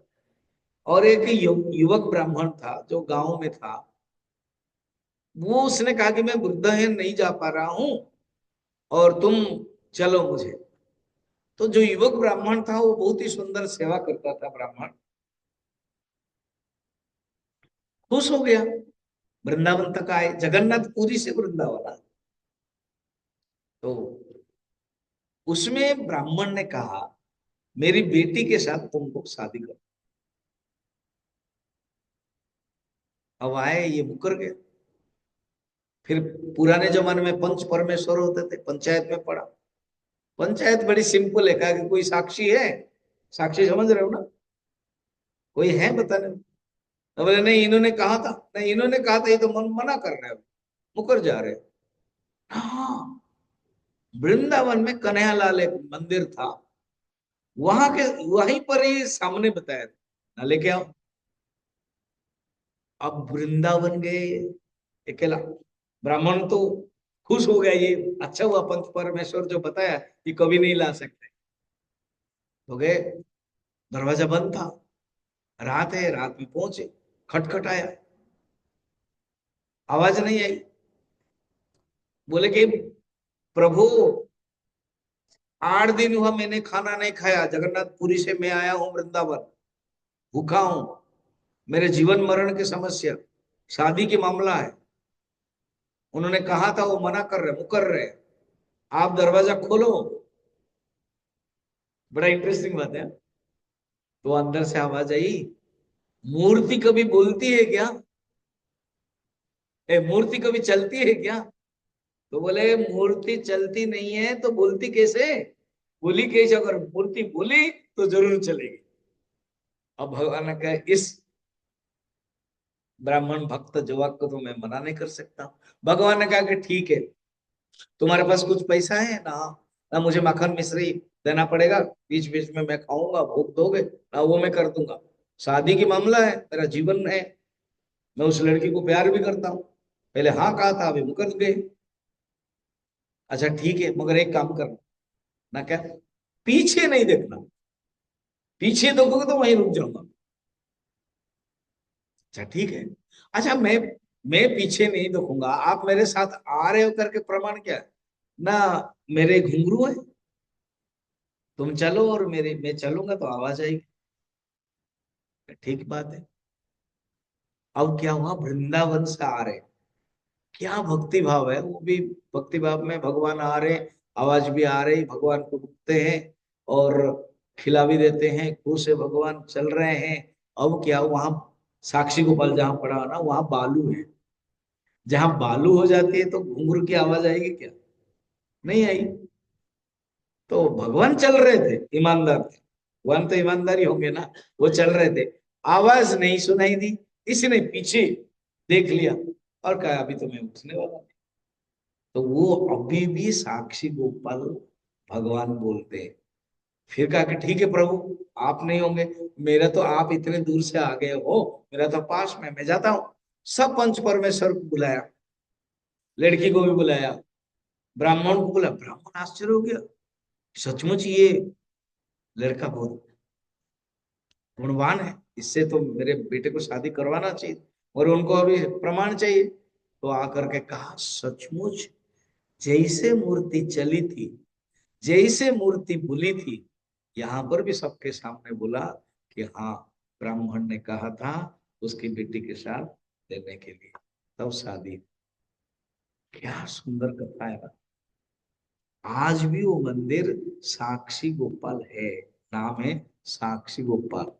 और एक युवक ब्राह्मण था जो गांव में था। वो उसने कहा कि मैं वृद्ध है, नहीं जा पा रहा हूं, और तुम चलो मुझे। तो जो युवक ब्राह्मण था वो बहुत ही सुंदर सेवा करता था ब्राह्मण, खुश हो गया। वृंदावन तक आए, जगन्नाथ पुरी से वृंदावन आए। तो उसमें ब्राह्मण ने कहा, मेरी बेटी के साथ तुमको शादी करो। अब आए, ये मुकर गए। फिर पुराने जमाने में पंच परमेश्वर होते थे, पंचायत में पड़ा। पंचायत बड़ी सिंपल है, कहा कि कोई साक्षी है? साक्षी समझ रहे हो ना? कोई है बताने में? तो बोले नहीं, इन्होंने कहा था। नहीं, इन्होंने कहा था, ये तो मना कर रहे हैं, मुकर जा रहे हैं। हाँ, वृंदावन में कन्हैयालाल एक मंदिर था, वहां के वहीं पर ही सामने बताया था, ना लेके आओ। अब वृंदावन गए अकेला। ब्राह्मण तो खुश हो गया, ये अच्छा हुआ पंच परमेश्वर जो बताया, कि कभी नहीं ला सकते। तो गए, दरवाजा बंद था, रात है, रात में पहुंचे, खटखटाया, आवाज नहीं आई। बोले कि प्रभु, 8 दिन हुआ मैंने खाना नहीं खाया, जगन्नाथपुरी से मैं आया हूं वृंदावन, भूखा हूं, मेरे जीवन मरण की समस्या, शादी की मामला है। उन्होंने कहा था, वो मना कर रहे, मुकर रहे, आप दरवाजा खोलो। बड़ा इंटरेस्टिंग बात है। तो अंदर से आवाज आई, मूर्ति कभी बोलती है क्या? मूर्ति कभी चलती है क्या? तो बोले, मूर्ति चलती नहीं है तो बोलती कैसे? बोली कैसे? अगर मूर्ति बोली तो जरूर चलेगी। अब भगवान ने कहा, इस ब्राह्मण भक्त जवाब को तो मैं मना नहीं कर सकता। भगवान ने कहा कि ठीक है, तुम्हारे पास कुछ पैसा है ना? ना मुझे माखन मिश्री देना पड़ेगा, बीच बीच में मैं खाऊंगा, भोग दोगे ना, वो मैं कर दूंगा। शादी की मामला है, मेरा जीवन है, मैं उस लड़की को प्यार भी करता हूँ। पहले हाँ कहा था, अभी मुकर गए। अच्छा ठीक है, मगर एक काम करना, ना क्या? पीछे नहीं देखना, पीछे देखोगे तो वहीं रुक जाऊंगा। अच्छा ठीक है। अच्छा, मैं पीछे नहीं देखूंगा, आप मेरे साथ आ रहे हो करके प्रमाण क्या है? ना, मेरे घुंघरू है, तुम चलो और मेरे मैं चलूंगा तो आवाज आएगी। ठीक बात है। अब क्या हुआ, वृंदावन से आ रहे, क्या भक्ति भाव है, वो भी भक्ति भाव में भगवान आ रहे, आवाज भी आ रही, भगवान को रुकते हैं और खिला भी देते हैं, खुश है भगवान, चल रहे हैं। अब क्या, वहां साक्षी गोपाल जहां पड़ा ना, वहां बालू है। जहां बालू हो जाती है तो घुंघरू की आवाज आएगी क्या? नहीं आई। तो भगवान चल रहे थे, ईमानदार थे। भगवान तो ईमानदारी होंगे ना। वो चल रहे थे, आवाज नहीं सुनाई दी, इसने पीछे देख लिया और कहा अभी तो मैं उठने वाला हूं। तो वो अभी भी साक्षी गोपाल भगवान बोलते हैं। फिर कहा कि ठीक है प्रभु, आप नहीं होंगे, मेरा तो आप इतने दूर से आ गए हो, मेरा तो पास में, मैं जाता हूं। सब पंच परमेश्वर को बुलाया, लड़की को भी बुलाया, ब्राह्मण को बुलाया। ब्राह्मण आश्चर्य हो गया, सचमुच ये लड़का बहुत गुणवान है, इससे तो मेरे बेटे को शादी करवाना चाहिए, और उनको अभी प्रमाण चाहिए। तो आकर के कहा सचमुच जैसे मूर्ति चली थी, जैसे मूर्ति बुली थी, यहां पर भी सबके सामने बोला कि हाँ, ब्राह्मण ने कहा था उसकी बेटी के साथ देने के लिए, तब शादी। क्या सुंदर कथा है ना। आज भी वो मंदिर साक्षी गोपाल है, नाम है साक्षी गोपाल।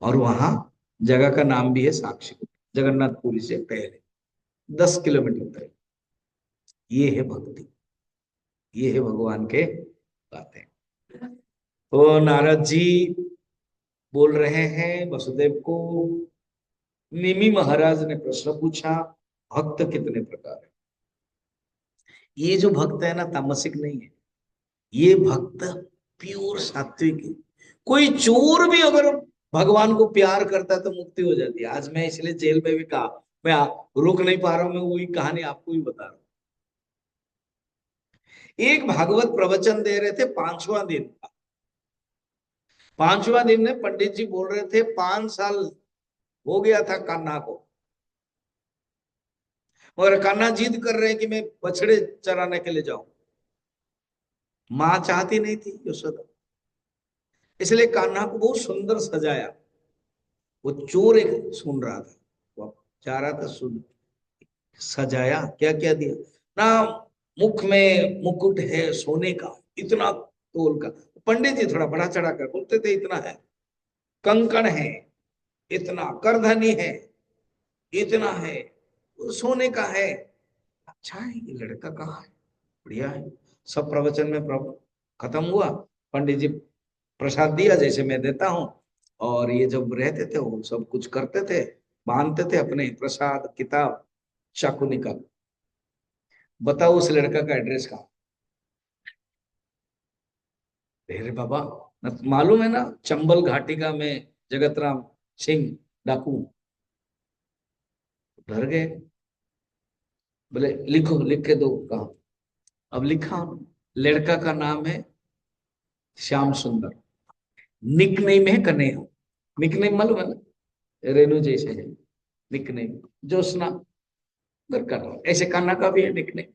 और वहां जगह का नाम भी है साक्षी गोपाल, जगन्नाथपुरी से पहले 10 किलोमीटर तक। ये है भक्ति, ये है भगवान के बातें। तो नारद जी बोल रहे हैं वसुदेव को, निमि महाराज ने प्रश्न पूछा, भक्त कितने प्रकार है। ये जो भक्त है ना, तामसिक नहीं है, ये भक्त प्योर सात्विक है। कोई चोर भी अगर भगवान को प्यार करता है तो मुक्ति हो जाती है। आज मैं इसलिए जेल में भी कहा, मैं रोक नहीं पा रहा हूं, मैं वही कहानी आपको भी बता रहा हूं। एक भागवत प्रवचन दे रहे थे, 5वां दिन था। 5वां दिन में पंडित जी बोल रहे थे 5 साल हो गया था कान्हा को, मगर कान्हा जिद कर रहे हैं कि मैं बछड़े चराने के लिए जाऊं। मां चाहती नहीं थी यशोदा, इसलिए कान्हा को बहुत सुंदर सजाया। वो चोर एक सुन रहा था, वो जा रहा था, सुन, सजाया, क्या क्या दिया ना। मुख में मुकुट है सोने का, इतना तोल का। पंडित जी थोड़ा बड़ा चढ़ा कर बोलते थे इतना है। कंकण है इतना, करधनी है इतना है, वो सोने का है। अच्छा है, ये लड़का कहाँ है, बढ़िया है। सब प्रवचन में प्रभु खत्म हुआ, पंडित जी प्रसाद दिया जैसे मैं देता हूँ, और ये जब रहते थे वो सब कुछ करते थे, बांधते थे अपने प्रसाद किताब, चाकू निकाल, बताओ उस लड़का का एड्रेस कहाँ। अरे बाबा, न मालूम है ना, चंबल घाटिका में जगत राम सिंह डाकू। डर गए, बोले लिखो, लिख के दो, कहा। अब लिखा, लड़का का नाम है श्याम सुंदर, निक नेम है कन्हैया। निक नेम मालूम है ना, रेणु जैसे है निक नेम, जोशना घर का नाम, ऐसे कान्हा का भी है निक नेम।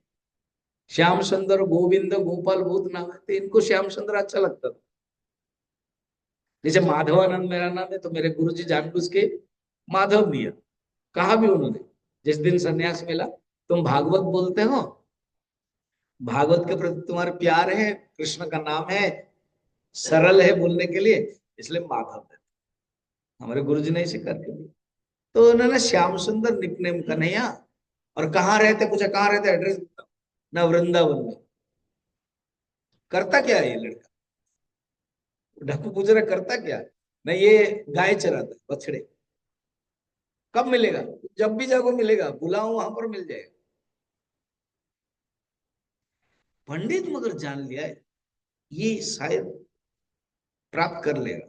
श्याम सुंदर, गोविंद, गोपाल बहुत नाम है, तो इनको श्याम सुंदर अच्छा लगता था। जैसे माधवानंद मेरा नाम है, तो मेरे गुरुजी जानबूझ के माधव दिया। कहा भी उन्होंने, जिस दिन सन्यास मिला, तुम भागवत बोलते हो, भागवत के प्रति तुम्हारा प्यार है, कृष्ण का नाम है, सरल है बोलने के लिए, इसलिए माधव है। हमारे गुरुजी ने इसे करके दिया। तो उन्होंने श्याम सुंदर निकनेम कन्हैया। और कहाँ रहते, पूछा कहाँ रहते, एड्रेस बताओ ना, वृंदावन में। करता क्या है ये लड़का, ढक्कू पूछ रहा करता क्या है? नहीं, ये गाय चराता है, बछड़े। कब मिलेगा, जब भी जाओ मिलेगा, बुलाओ वहां पर मिल जाएगा। पंडित मगर जान लिया है, ये शायद प्राप्त कर लेगा।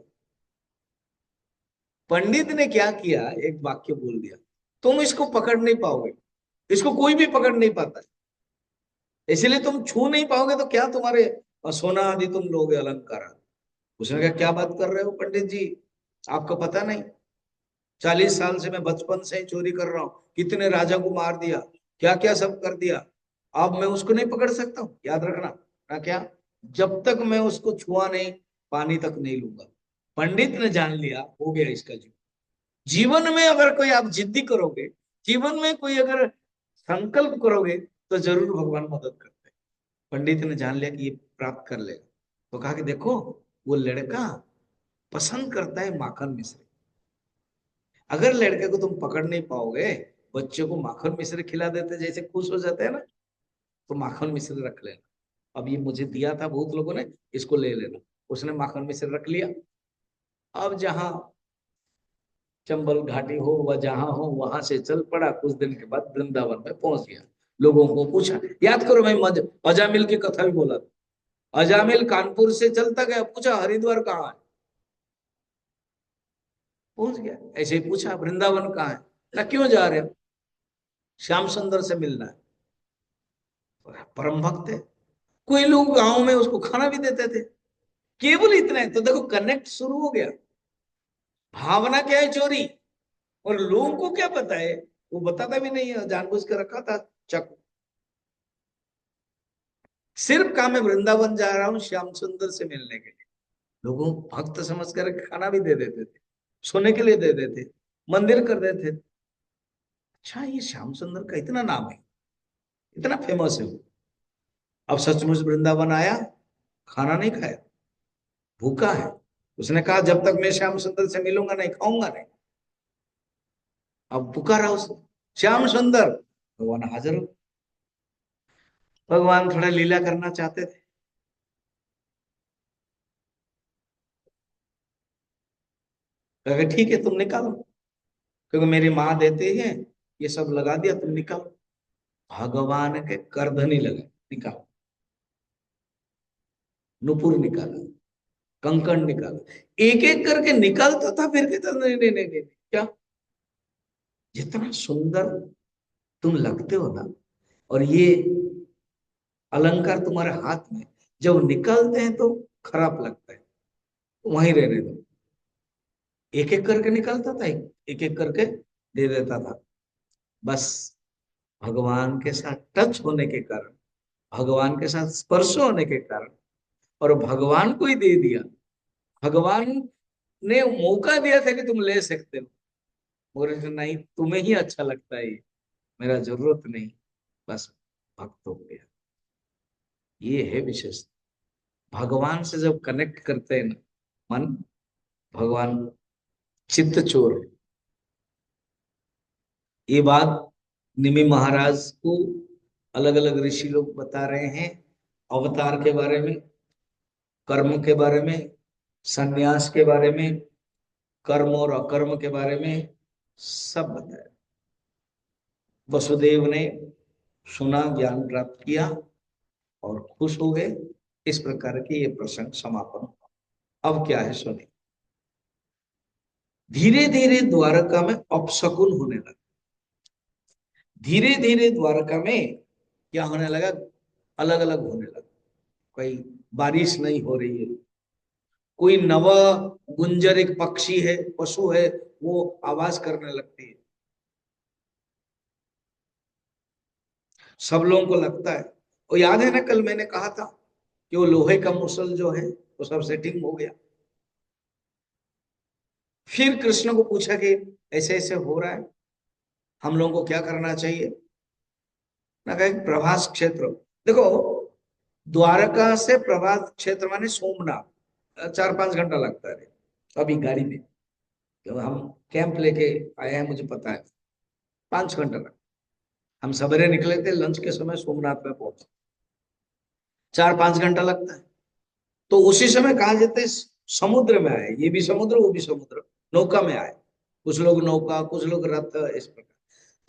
पंडित ने क्या किया, एक वाक्य बोल दिया, तुम इसको पकड़ नहीं पाओगे, इसको कोई भी पकड़ नहीं पाता है, इसलिए तुम छू नहीं पाओगे, तो क्या तुम्हारे सोना आदि तुम लोगे, अलंकार। उसने कहा क्या बात कर रहे हो पंडित जी, आपको पता नहीं, 40 साल से मैं बचपन से ही चोरी कर रहा हूँ, कितने राजा को मार दिया, क्या क्या सब कर दिया, अब मैं उसको नहीं पकड़ सकता हूँ, याद रखना ना। क्या, जब तक मैं उसको छुआ नहीं, पानी तक नहीं लूंगा। पंडित ने जान लिया, हो गया इसका जीवन। जीवन में अगर कोई आप जिद्दी करोगे, जीवन में कोई अगर संकल्प करोगे, तो जरूर भगवान मदद करते हैं। पंडित ने जान लिया कि ये प्राप्त कर लेगा, तो कहा कि देखो, वो लड़का पसंद करता है माखन मिश्री। अगर लड़के को तुम पकड़ नहीं पाओगे, बच्चे को माखन मिश्री खिला देते, जैसे खुश हो जाते हैं ना, तो माखन मिश्री रख लेना। अब ये मुझे दिया था बहुत लोगों ने, इसको ले लेना। उसने माखन मिश्र रख लिया। अब जहां चंबल घाटी हो व जहां हो वहां से चल पड़ा। कुछ दिन के बाद वृंदावन में पहुंच गया। लोगों को पूछा, याद करो मैं अजामिल की कथा भी बोला था। अजामिल कानपुर से चलता गया, पूछा हरिद्वार कहाँ है, पहुंच गया। ऐसे ही पूछा वृंदावन कहाँ है, ना क्यों जा रहे हो, श्याम सुंदर से मिलना है। परम भक्त है। कोई लोग गांव में उसको खाना भी देते थे। केवल इतना है तो देखो कनेक्ट शुरू हो गया। भावना क्या है, चोरी। और लोगों को क्या पता है, वो बताता भी नहीं है, जानबूझ कर रखा था चक। सिर्फ काम है वृंदावन जा रहा हूं श्याम सुंदर से मिलने के लिए। लोगों भक्त समझ कर खाना भी दे देते थे, सोने के लिए दे देते, मंदिर कर देते। अच्छा, ये श्याम सुंदर का इतना नाम है, इतना फेमस है वो। अब सचमुच वृंदावन आया, खाना नहीं खाया, भूखा है। उसने कहा जब तक मैं श्याम सुंदर से मिलूंगा नहीं खाऊंगा नहीं। अब पुकारा उसने, श्याम सुंदर। भगवान हाजिर हो। भगवान थोड़ा लीला करना चाहते थे। कहा ठीक है तुम निकालो, क्योंकि मेरी माँ देते हैं, ये सब लगा दिया, तुम निकालो। भगवान के करधनी लगे, निकालो। नुपुर निकाला, कंकड़ निकाला, एक एक करके निकालता था। फिर कहता नहीं नहीं नहीं नहीं, क्या, जितना सुंदर तुम लगते हो ना, और ये अलंकार तुम्हारे हाथ में, जब निकलते हैं तो खराब लगता है, तो वहीं रहने दो। एक एक करके निकलता था, एक एक करके दे देता था। बस भगवान के साथ टच होने के कारण, भगवान के साथ स्पर्श होने के कारण, और भगवान को ही दे दिया। भगवान ने मौका दिया था कि तुम ले सकते हो, मगर नहीं, तुम्हें ही अच्छा लगता है ये, मेरा जरूरत नहीं। बस भक्त हो गया। ये है विशेष। भगवान से जब कनेक्ट करते हैं ना मन, भगवान चित्त चोर। ये बात निमि महाराज को अलग अलग ऋषि लोग बता रहे हैं, अवतार के बारे में, कर्म के बारे में, संन्यास के बारे में, कर्म और अकर्म के बारे में सब बताया। वसुदेव ने सुना, ज्ञान प्राप्त किया और खुश हो गए। इस प्रकार के ये प्रसंग समापन हुआ। अब क्या है सुनिए। धीरे धीरे द्वारका में अपशकुन होने लगा। धीरे धीरे द्वारका में क्या होने लगा, अलग अलग होने लगा। कोई बारिश नहीं हो रही है, कोई नव गुंजर एक पक्षी है, पशु है, वो आवाज करने लगती है। सब लोगों को लगता है, वो याद है ना कल मैंने कहा था कि वो लोहे का मुसल जो है वो सब सेटिंग हो गया। फिर कृष्ण को पूछा कि ऐसे ऐसे हो रहा है, हम लोगों को क्या करना चाहिए। ना कहा प्रभास क्षेत्र, देखो द्वारका से प्रभास क्षेत्र माने सोमनाथ 4-5 घंटा लगता है अभी गाड़ी में। तो हम कैंप लेके आए हैं, मुझे पता है 5 घंटा लगा। हम सवेरे निकले थे, लंच के समय सोमनाथ में पहुंचे, 4-5 घंटा लगता है। तो उसी समय कहा जाते हैं समुद्र में आए, ये भी समुद्र वो भी समुद्र, नौका में आए। कुछ लोग नौका, कुछ लोग रथ, इस प्रकार।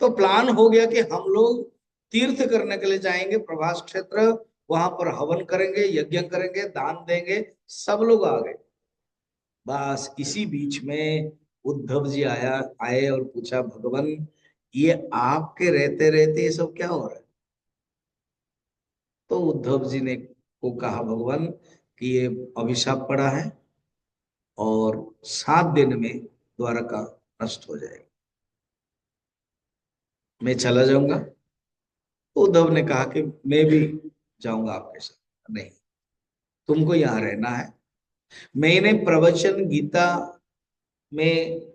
तो प्लान हो गया कि हम लोग तीर्थ करने के लिए जाएंगे प्रभास क्षेत्र, वहां पर हवन करेंगे, यज्ञ करेंगे, दान देंगे। सब लोग आ गए। बस इसी बीच में उद्धव जी आए और पूछा, भगवान ये आपके रहते रहते ये सब क्या हो रहा है। तो उद्धव जी ने को कहा भगवान कि ये अभिशाप पड़ा है और 7 दिन में द्वारका नष्ट हो जाएगा, मैं चला जाऊंगा। तो उद्धव ने कहा कि मैं भी जाऊंगा आपके साथ। नहीं, तुमको यहाँ रहना है। मैंने प्रवचन गीता में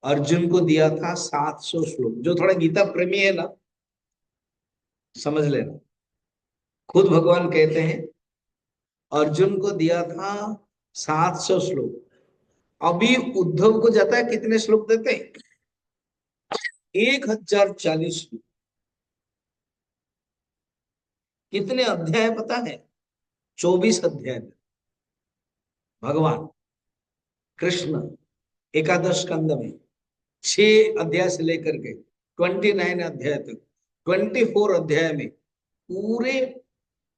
अर्जुन को दिया था 700 श्लोक। जो थोड़ा गीता प्रेमी है ना, समझ लेना। खुद भगवान कहते हैं अर्जुन को दिया था 700 श्लोक। अभी उद्धव को जाता है कितने श्लोक देते हैं, 1040 श्लोक। कितने अध्याय पता है, 24 अध्याय में भगवान कृष्ण एकादश स्कंद में 6 अध्याय से लेकर के 29 अध्याय तक 24 अध्याय में पूरे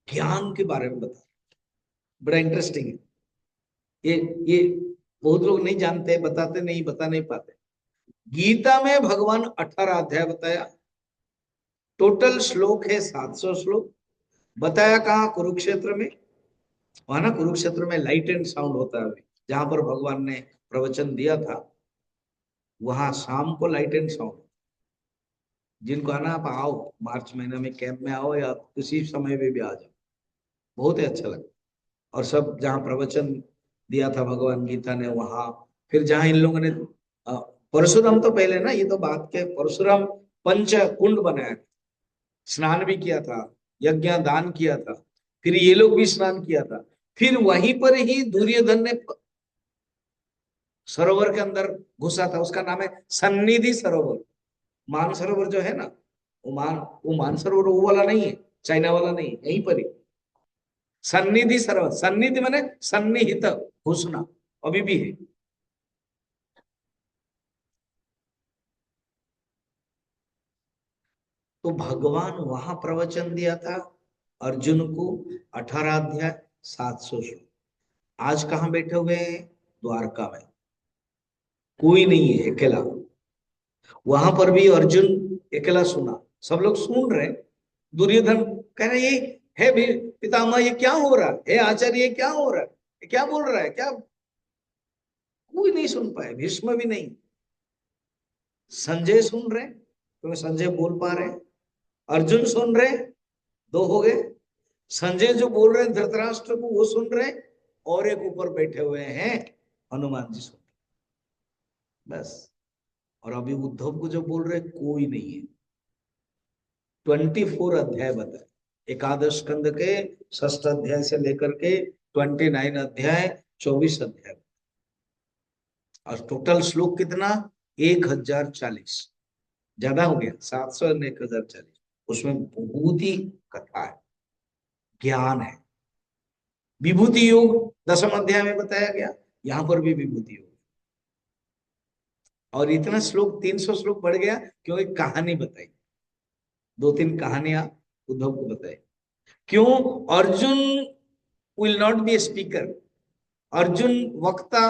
ज्ञान के बारे में बता। बड़ा इंटरेस्टिंग है ये। ये बहुत लोग नहीं जानते, बताते नहीं, बता नहीं पाते। गीता में भगवान 18 अध्याय बताया, टोटल श्लोक है 700 श्लोक। बताया कहाँ? कुरुक्षेत्र में। वहां ना कुरुक्षेत्र में लाइट एंड साउंड होता है, जहां पर भगवान ने प्रवचन दिया था, वहां शाम को लाइट एंड साउंड। जिनको आना आप आओ, मार्च महीने में कैंप में आओ या किसी समय में भी आ जाओ, बहुत ही अच्छा लगा। और सब जहाँ प्रवचन दिया था भगवान गीता ने वहां, फिर जहाँ इन लोगों ने परशुराम तो पहले ना, ये तो बात के, परशुराम पंच कुंड बनाया, स्नान भी किया था, यज्ञ दान किया था, फिर ये लोग भी स्नान किया था। फिर वहीं पर ही दुर्योधन ने सरोवर के अंदर घुसा था, उसका नाम है सन्निधि सरोवर। मानसरोवर जो है ना, वो मानसरोवर वो वाला नहीं है, चाइना वाला नहीं, यहीं पर ही सन्निधि सरोवर। सन्निधि माने सन्निहित, घुसना, अभी भी है। तो भगवान वहां प्रवचन दिया था अर्जुन को, 18 अध्याय 700 श्लोक। आज कहां बैठे हुए हैं? द्वारका में, कोई नहीं है, अकेला। वहां पर भी अर्जुन अकेला सुना, सब लोग सुन रहे। दुर्योधन कह रहे ये है पितामह, ये क्या हो रहा है? आचार्य, ये क्या हो रहा है? ये क्या बोल रहा है? क्या? कोई नहीं सुन पाए, भीष्म भी नहीं। संजय सुन रहे, क्योंकि संजय बोल पा रहे। अर्जुन सुन रहे, दो हो गए। संजय जो बोल रहे हैं धृतराष्ट्र को, वो सुन रहे, और एक ऊपर बैठे हुए हैं हनुमान जी सुन रहे, बस। और अभी उद्धव को जो बोल रहे कोई नहीं है। 24 अध्याय बताए, एकादश स्कंद के 6ठ अध्याय से लेकर के 29 अध्याय, 24 अध्याय। और टोटल श्लोक कितना? 1040। ज्यादा हो गया, 700 और 1040। उसमें बहुत ही कथा है, ज्ञान है। विभूति योग 10वें अध्याय में बताया गया, यहां पर भी विभूति योग। और इतना श्लोक, 300 श्लोक बढ़ गया, क्योंकि कहानी बताई, 2-3 कहानियां उद्धव को बताई। क्यों? Arjun will not be a speaker. Arjun वक्ता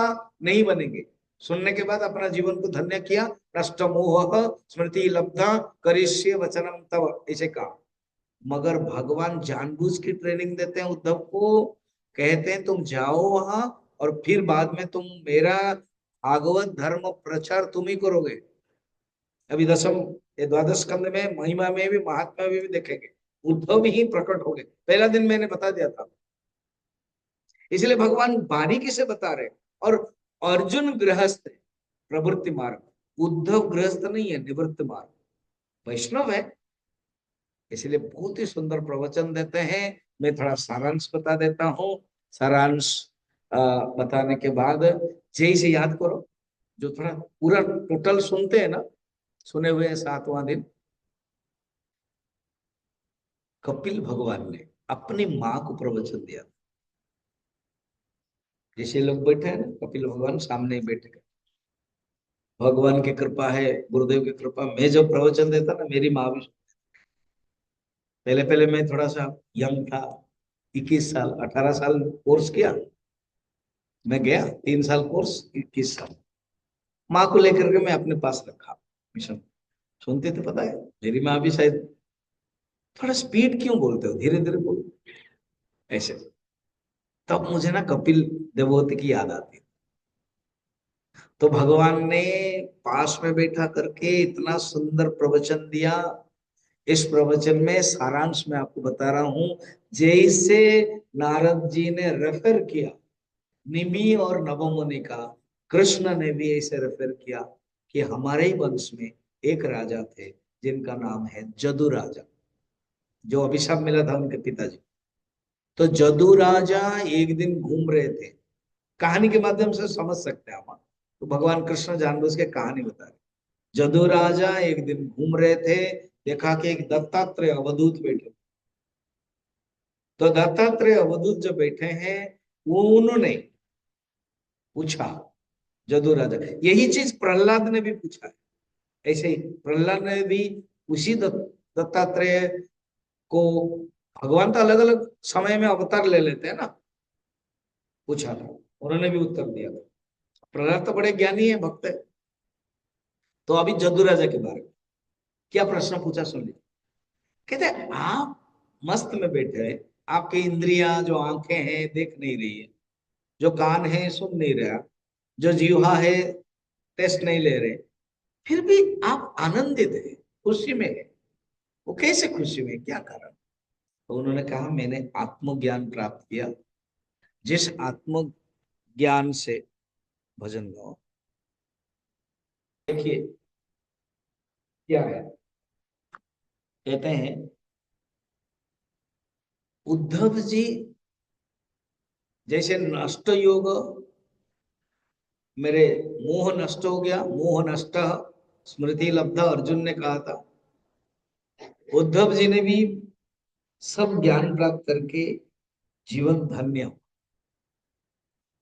नहीं बनेंगे। सुनने के बाद अपना जीवन को धन्य किया, नष्ट मोह स्मृति लब्धा करिष्ये वचनम तव, ऐसे कहा। मगर भगवान जानबूझ की ट्रेनिंग देते हैं उद्धव को, कहते हैं तुम जाओ वहां, और फिर बाद में तुम मेरा भागवत धर्म प्रचार तुम ही करोगे। अभी ये द्वादश स्कंद में महिमा में भी, महात्मा में भी देखेंगे, उद्धव ही प्रकट हो गए। पहला दिन मैंने बता दिया था, इसलिए भगवान बारीकी से बता रहे। और अर्जुन गृहस्थ है, प्रवृत्ति मार्ग। उद्धव गृहस्थ नहीं है, निवृत्त मार्ग, वैष्णव है। इसलिए बहुत ही सुंदर प्रवचन देते हैं। मैं थोड़ा सारांश बता देता हूँ। सारांश बताने के बाद जय से याद करो, जो थोड़ा पूरा टोटल सुनते हैं ना, सुने हुए हैं 7वां दिन। कपिल भगवान ने अपनी माँ को प्रवचन दिया। जैसे लोग बैठे हैं ना, कपिल भगवान सामने बैठ गए। भगवान की कृपा है, गुरुदेव की कृपा, मैं जब प्रवचन देता ना, मेरी माँ भी। पहले पहले मैं थोड़ा सा यंग था, 21 साल 18 साल कोर्स किया, मैं गया 3 साल कोर्स, 21 साल माँ को लेकर के मैं अपने पास रखा मिशन। सुनते थे, पता है मेरी माँ भी शायद, थोड़ा स्पीड क्यों बोलते हो, धीरे धीरे बोलो, ऐसे। तब मुझे ना कपिल देवहूति की याद आती। तो भगवान ने पास में बैठा करके इतना सुंदर प्रवचन दिया। इस प्रवचन में सारांश में आपको बता रहा हूं। जैसे नारद जी ने रेफर किया निमि और नवमुनि का, कृष्ण ने भी ऐसे रेफर किया कि हमारे ही वंश में एक राजा थे जिनका नाम है जदु राजा, जो अभिशाप मिला था उनके पिताजी। तो जदु राजा एक दिन घूम रहे थे, कहानी के माध्यम से समझ सकते हैं हम। तो भगवान कृष्ण जानबूझ के कहानी बता रहे। जदु राजा एक दिन घूम रहे थे, देखा कि एक दत्तात्रेय अवधूत बैठे। तो दत्तात्रेय अवधूत जो बैठे हैं वो उन्होंने पूछा जदु राजा, यही चीज प्रहलाद ने भी पूछा है। ऐसे ही प्रहलाद ने भी उसी दत्तात्रेय को, भगवान तो अलग अलग समय में अवतार ले लेते हैं ना, पूछा था, उन्होंने भी उत्तर दिया था। प्रहलाद तो बड़े ज्ञानी है, भक्त है। तो अभी जदु राजा के बारे में क्या प्रश्न पूछा सुन लीजिए। कहते हैं आप मस्त में बैठे हैं, आपकी इंद्रियां जो आंखें हैं देख नहीं रही है, जो कान है सुन नहीं रहा, जो जीवा है टेस्ट नहीं ले रहे, फिर भी आप आनंदित है, खुशी में है। वो कैसे खुशी में, क्या कारण? तो उन्होंने कहा मैंने आत्मज्ञान प्राप्त किया। जिस आत्मज्ञान से भजन गाओ, देखिए क्या है, कहते हैं उद्धव जी जैसे नष्ट योग, मेरे मोह नष्ट हो गया, मोह नष्ट स्मृति लब्ध अर्जुन ने कहा था, उद्धव जी ने भी सब ज्ञान प्राप्त करके जीवन धन्य हो।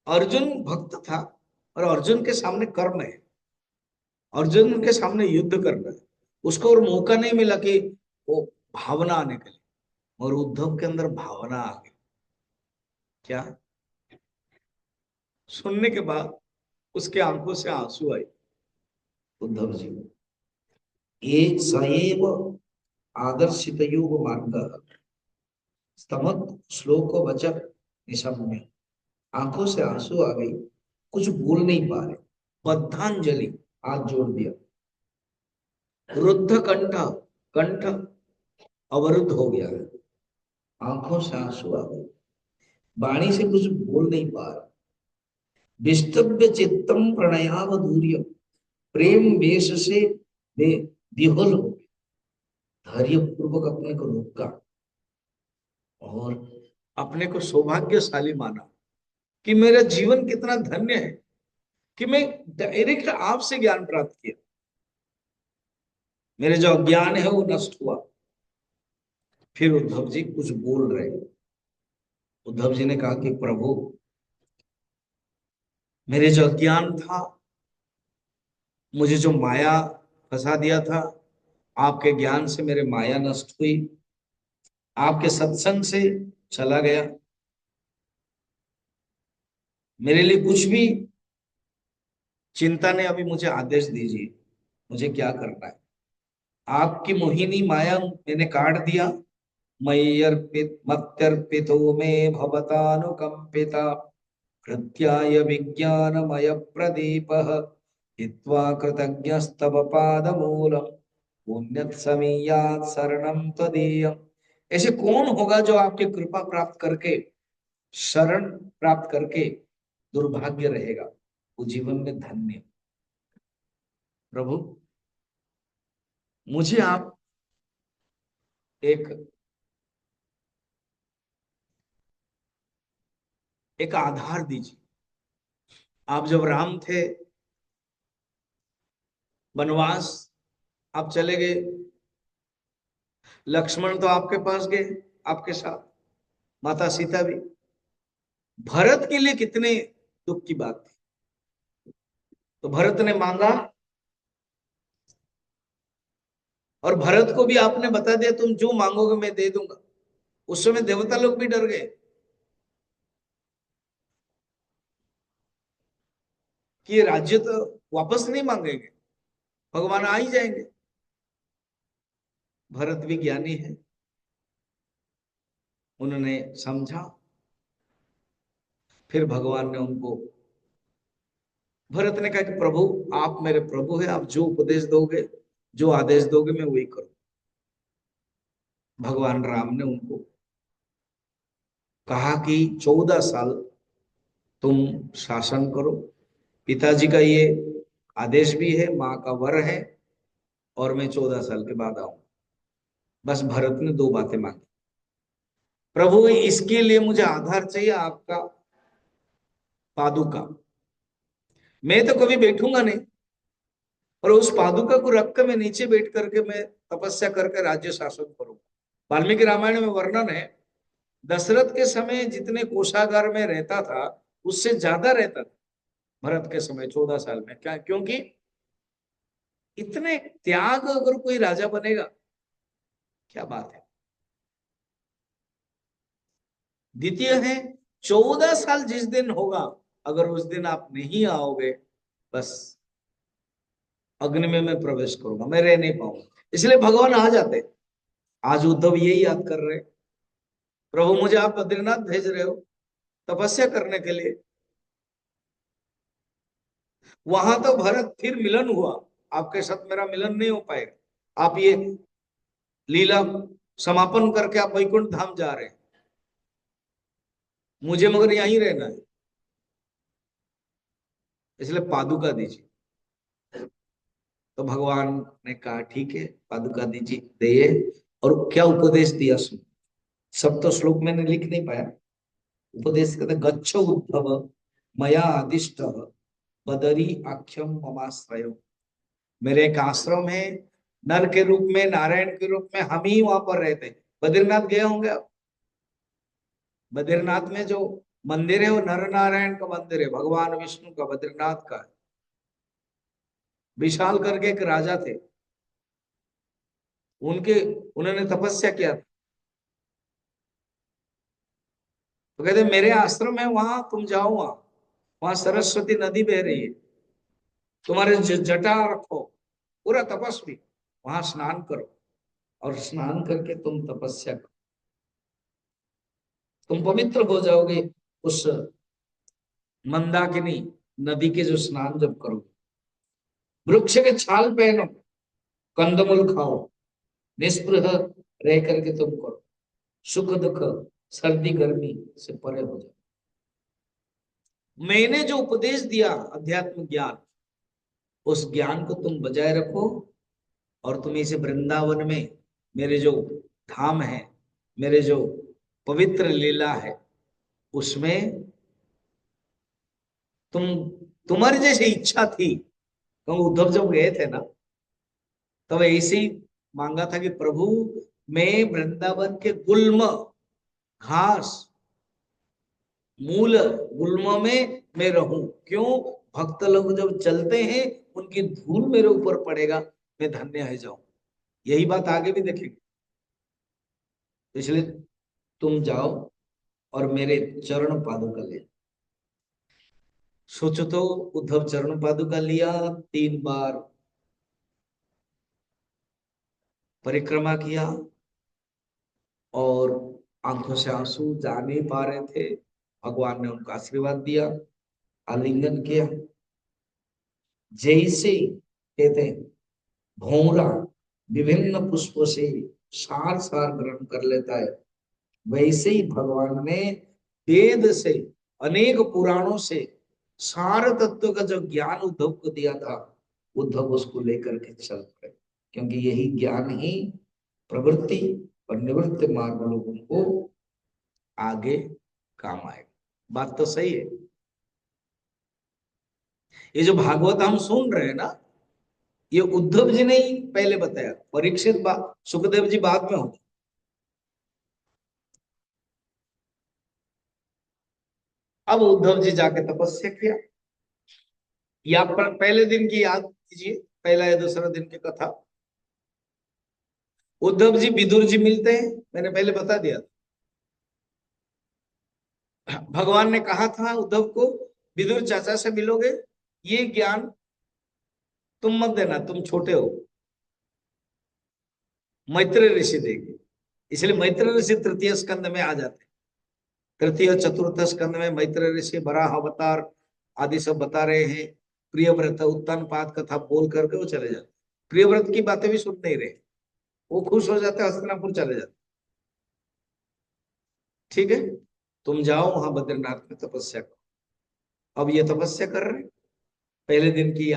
अर्जुन भक्त था और अर्जुन के सामने कर्म है, अर्जुन के सामने युद्ध करना है, उसको और मौका नहीं मिला कि वो भावना आने के लिए, और उद्धव के अंदर भावना आ गई। क्या? सुनने के बाद उसके आंखों से आंसू आए। उद्धव जी एक सएव आदर्शित योग मार्ग स्तमक श्लोक वचक निशम्य, आंखों से आंसू आ गई, कुछ बोल नहीं पा रहे, बद्धांजलि, हाथ जोड़ दिया, रुद्ध कंठ, कंठ अवरुद्ध हो गया है, आंखों से आंसू आ गए, वाणी से कुछ बोल नहीं पा रहे, विस्तव्य चित्तम प्रणयावधूर्य, प्रेम वेश से विह्वल हो गए, धैर्य पूर्वक अपने को रोका और अपने को सौभाग्यशाली माना कि मेरा जीवन कितना धन्य है कि मैं डायरेक्ट आपसे ज्ञान प्राप्त किया, मेरे जो अज्ञान है वो नष्ट हुआ। फिर उद्धव जी कुछ बोल रहे, उद्धव जी ने कहा कि प्रभु मेरे जो अज्ञान था, मुझे जो माया फंसा दिया था, आपके ज्ञान से मेरे माया नष्ट हुई, आपके सत्संग से चला गया, मेरे लिए कुछ भी चिंता नहीं, अभी मुझे आदेश दीजिए मुझे क्या करना है। आपकी मोहिनी माया मैंने काट दिया, मय्यर्पित मत्यर्पितो मे भवतानुकंपिता कृत्याय विज्ञानमय प्रदीपः हित्वा कृतज्ञस्तव पादमूलम पुण्यत समीयात् शरणं त्वदीयम्। ऐसे कौन होगा जो आपकी कृपा प्राप्त करके, शरण प्राप्त करके दुर्भाग्य रहेगा, वो जीवन में धन्य। प्रभु मुझे आप एक एक आधार दीजिए। आप जब राम थे वनवास, आप चले गए, लक्ष्मण तो आपके पास गए आपके साथ, माता सीता भी, भरत के लिए कितने दुख की बात थी। तो भरत ने मांगा और भरत को भी आपने बता दिया तुम जो मांगोगे मैं दे दूंगा। उस समय देवता लोग भी डर गए कि ये राज्य तो वापस नहीं मांगेंगे, भगवान आ ही जाएंगे। भरत भी ज्ञानी है, उन्होंने समझा। फिर भगवान ने उनको, भरत ने कहा कि प्रभु आप मेरे प्रभु हैं, आप जो उपदेश दोगे, जो आदेश दोगे मैं वही करूं। भगवान राम ने उनको कहा कि 14 साल तुम शासन करो, पिताजी का ये आदेश भी है, माँ का वर है, और मैं 14 साल के बाद आऊं। बस भरत ने दो बातें मांगी, प्रभु इसके लिए मुझे आधार चाहिए आपका पादुका, मैं तो कभी बैठूंगा नहीं, और उस पादुका को रख कर मैं नीचे बैठ करके मैं तपस्या करके राज्य शासन करूंगा। वाल्मीकि रामायण में वर्णन है, दशरथ के समय जितने कोषागार में रहता था उससे ज्यादा रहता था भरत के समय 14 साल में। क्या? क्योंकि इतने त्याग अगर कोई राजा बनेगा, क्या बात है। द्वितीय है, 14 साल जिस दिन होगा, अगर उस दिन आप नहीं आओगे, बस अग्नि में मैं प्रवेश करूंगा, मैं रह नहीं पाऊंगा। इसलिए भगवान आ जाते। आज उद्धव यही याद कर रहे, प्रभु मुझे आप बद्रीनाथ भेज रहे हो तपस्या करने के लिए। वहां तो भरत फिर मिलन हुआ, आपके साथ मेरा मिलन नहीं हो पाएगा। आप ये लीला समापन करके आप वैकुंठ धाम जा रहे हैं, मुझे मगर यहीं रहना है, इसलिए पादुका दीजिए। तो भगवान ने कहा ठीक है, पादुका दीजिए, दिए। और क्या उपदेश दिया सुन। सब तो श्लोक मैंने लिख नहीं पाया। उपदेश कहते, गच्छ उद्धव मया आदिष्ट बदरी आख्यम ममाश्रय। मेरे एक आश्रम है, नर के रूप में, नारायण के रूप में, हम ही वहां पर रहते हैं। बद्रीनाथ गए होंगे आप? बद्रीनाथ में जो मंदिर है वो नर नारायण का मंदिर है, भगवान विष्णु का, बद्रीनाथ का। विशाल करके एक राजा थे, उनके उन्होंने तपस्या किया था। तो कहते मेरे आश्रम है, वहां तुम जाओ, वहां वहां सरस्वती नदी बह रही है, तुम्हारे जटा रखो, पूरा तपस्वी, वहां स्नान करो, और स्नान करके तुम तपस्या करो, तुम पवित्र हो जाओगे। उस मंदाकिनी नदी के जो स्नान जब करोगे, वृक्ष के छाल पहनो, कंदमूल खाओ, निस्पृह रह करके तुम करो, सुख दुख सर्दी गर्मी से परे हो जाओ। मैंने जो उपदेश दिया अध्यात्म ज्ञान, उस ज्ञान को तुम बजाय रखो, और तुम इसे वृंदावन में, मेरे जो धाम है, मेरे जो पवित्र लीला है, उसमें तुम, तुम्हारी जैसी इच्छा थी। क्योंकि उद्धव जब गए थे ना, तब ऐसे ही मांगा था कि प्रभु मैं वृंदावन के गुल्म, घास, मूल, गुल्म में मैं रहूं। क्यों? भक्त लोग जब चलते हैं, उनकी धूल मेरे ऊपर पड़ेगा, मैं धन्य है जाऊं। यही बात आगे भी देखेंगे। इसलिए तुम जाओ और मेरे चरण पादुका ले। सोचो तो, उद्धव चरण पादुका लिया, 3 बार परिक्रमा किया, और आंखों से आंसू जा नहीं पा रहे थे। भगवान ने उनको आशीर्वाद दिया, आलिंगन किया। जैसे कहते हैं भौरा विभिन्न पुष्पों से सार सार ग्रहण कर लेता है, वैसे ही भगवान ने वेद से, अनेक पुराणों से सार तत्व का जो ज्ञान उद्धव को दिया था, उद्धव उसको लेकर के चल पड़े। क्योंकि यही ज्ञान ही प्रवृत्ति और निवृत्ति मार्ग लोगों को आगे काम आएगा। बात तो सही है। ये जो भागवत हम सुन रहे हैं ना, ये उद्धव जी ने ही पहले बताया, परीक्षित बात, सुखदेव जी बाद में होते। अब उद्धव जी जाके तपस्या किया। या पर पहले दिन की याद कीजिए, पहला या दूसरा दिन की कथा। उद्धव जी विदुर जी मिलते हैं, मैंने पहले बता दिया। भगवान ने कहा था उद्धव को, विदुर चाचा से मिलोगे, ये ज्ञान तुम मत देना, तुम छोटे हो, मैत्रेय ऋषि देंगे। इसलिए मैत्रेय ऋषि तृतीय स्कंद में आ जाते हैं। तृतीय चतुर्थ स्कंद में मैत्रेय ऋषि वराह अवतार आदि सब बता रहे हैं। प्रियव्रत उत्तान पाद कथा बोल करके वो चले जाते। प्रियव्रत की बातें भी सुन नहीं रहे, वो खुश हो जाते, हस्तिनापुर चले जाते। ठीक है, तुम जाओ वहां बद्रीनाथ में तपस्या करो। अब ये तपस्या कर रहे हैं। पहले दिन की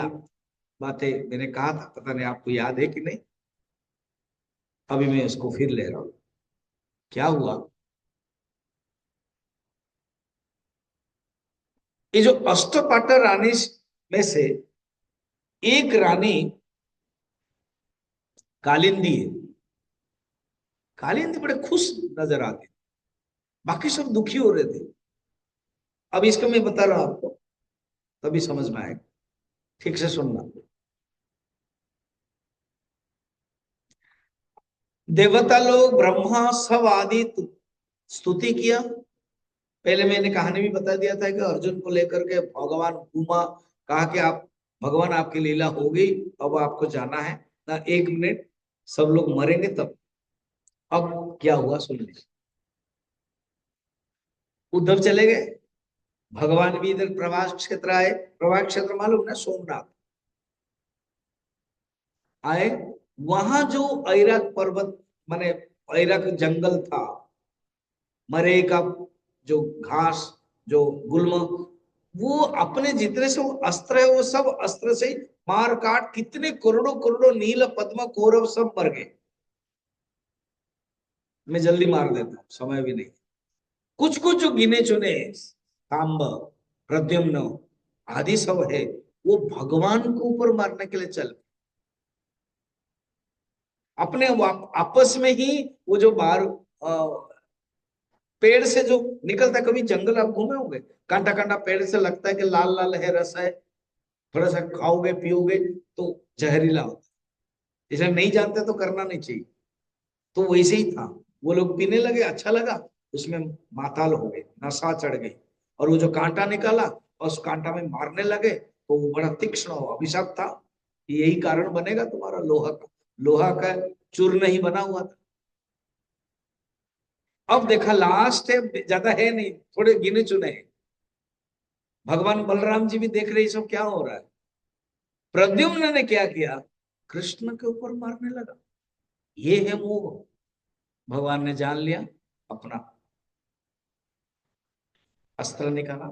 बातें मैंने कहा था, पता नहीं आपको याद है कि नहीं। अभी मैं इसको फिर ले रहा हूं। क्या हुआ, ये जो अष्टपाटा रानी में से एक रानी कालिंदी है। कालिंदी बड़े खुश नजर आते, बाकी सब दुखी हो रहे थे। अब इसको मैं बता रहा हूं आपको, तभी समझ में आएगा, ठीक से सुनना। देवता लोग, ब्रह्मा, सब आदि स्तुति किया। पहले मैंने कहानी भी बता दिया था कि अर्जुन को लेकर के भगवान घूमा, कहा कि आप भगवान आपकी लीला हो गई, अब आपको जाना है ना, 1 मिनट, सब लोग मरेंगे तब। अब क्या हुआ सुन लीजिए। उद्धव चले गए, भगवान भी इधर प्रवास क्षेत्र आए। प्रवास क्षेत्र मालूम ना, सोमनाथ आए। वहां जो ऐराक पर्वत माने ऐराक जंगल था, मरे का जो घास, जो गुल्म, वो अपने जितने से वो अस्त्र है, वो सब अस्त्र से मार काट, कितने करोड़ों करोड़ों नील पद्म कौरव सब मर गए। मैं जल्दी मार देता हूं, समय भी नहीं। कुछ कुछ जो गिने चुने, सांब, प्रद्युम्न आदि सब है, वो भगवान को ऊपर मारने के लिए चल, अपने आपस में ही, वो जो बाहर पेड़ से जो निकलता है, कभी जंगल आप घूमे होंगे, कांटा कांटा पेड़ से लगता है कि लाल लाल है, रस है, थोड़ा सा खाओगे पियोगे तो जहरीला होता है, इसलिए नहीं जानते तो करना नहीं चाहिए। तो वैसे ही था, वो लोग पीने लगे, अच्छा लगा, उसमें माताल हो गए, नशा चढ़ गई, और वो जो कांटा निकाला और उस कांटा में मारने लगे, तो वो बड़ा तीक्ष्ण हो, अभिशाप था, यही कारण बनेगा तुम्हारा लोहा का। लोहा का चूर्ण ही बना हुआ था। अब देखा लास्ट है, ज्यादा है नहीं, थोड़े गिने चुने हैं। भगवान बलराम जी भी देख रहे सब क्या हो रहा है। प्रद्युम्न ने क्या किया, कृष्ण के ऊपर मारने लगा। ये है मोह। भगवान ने जान लिया, अपना अस्त्र निकाला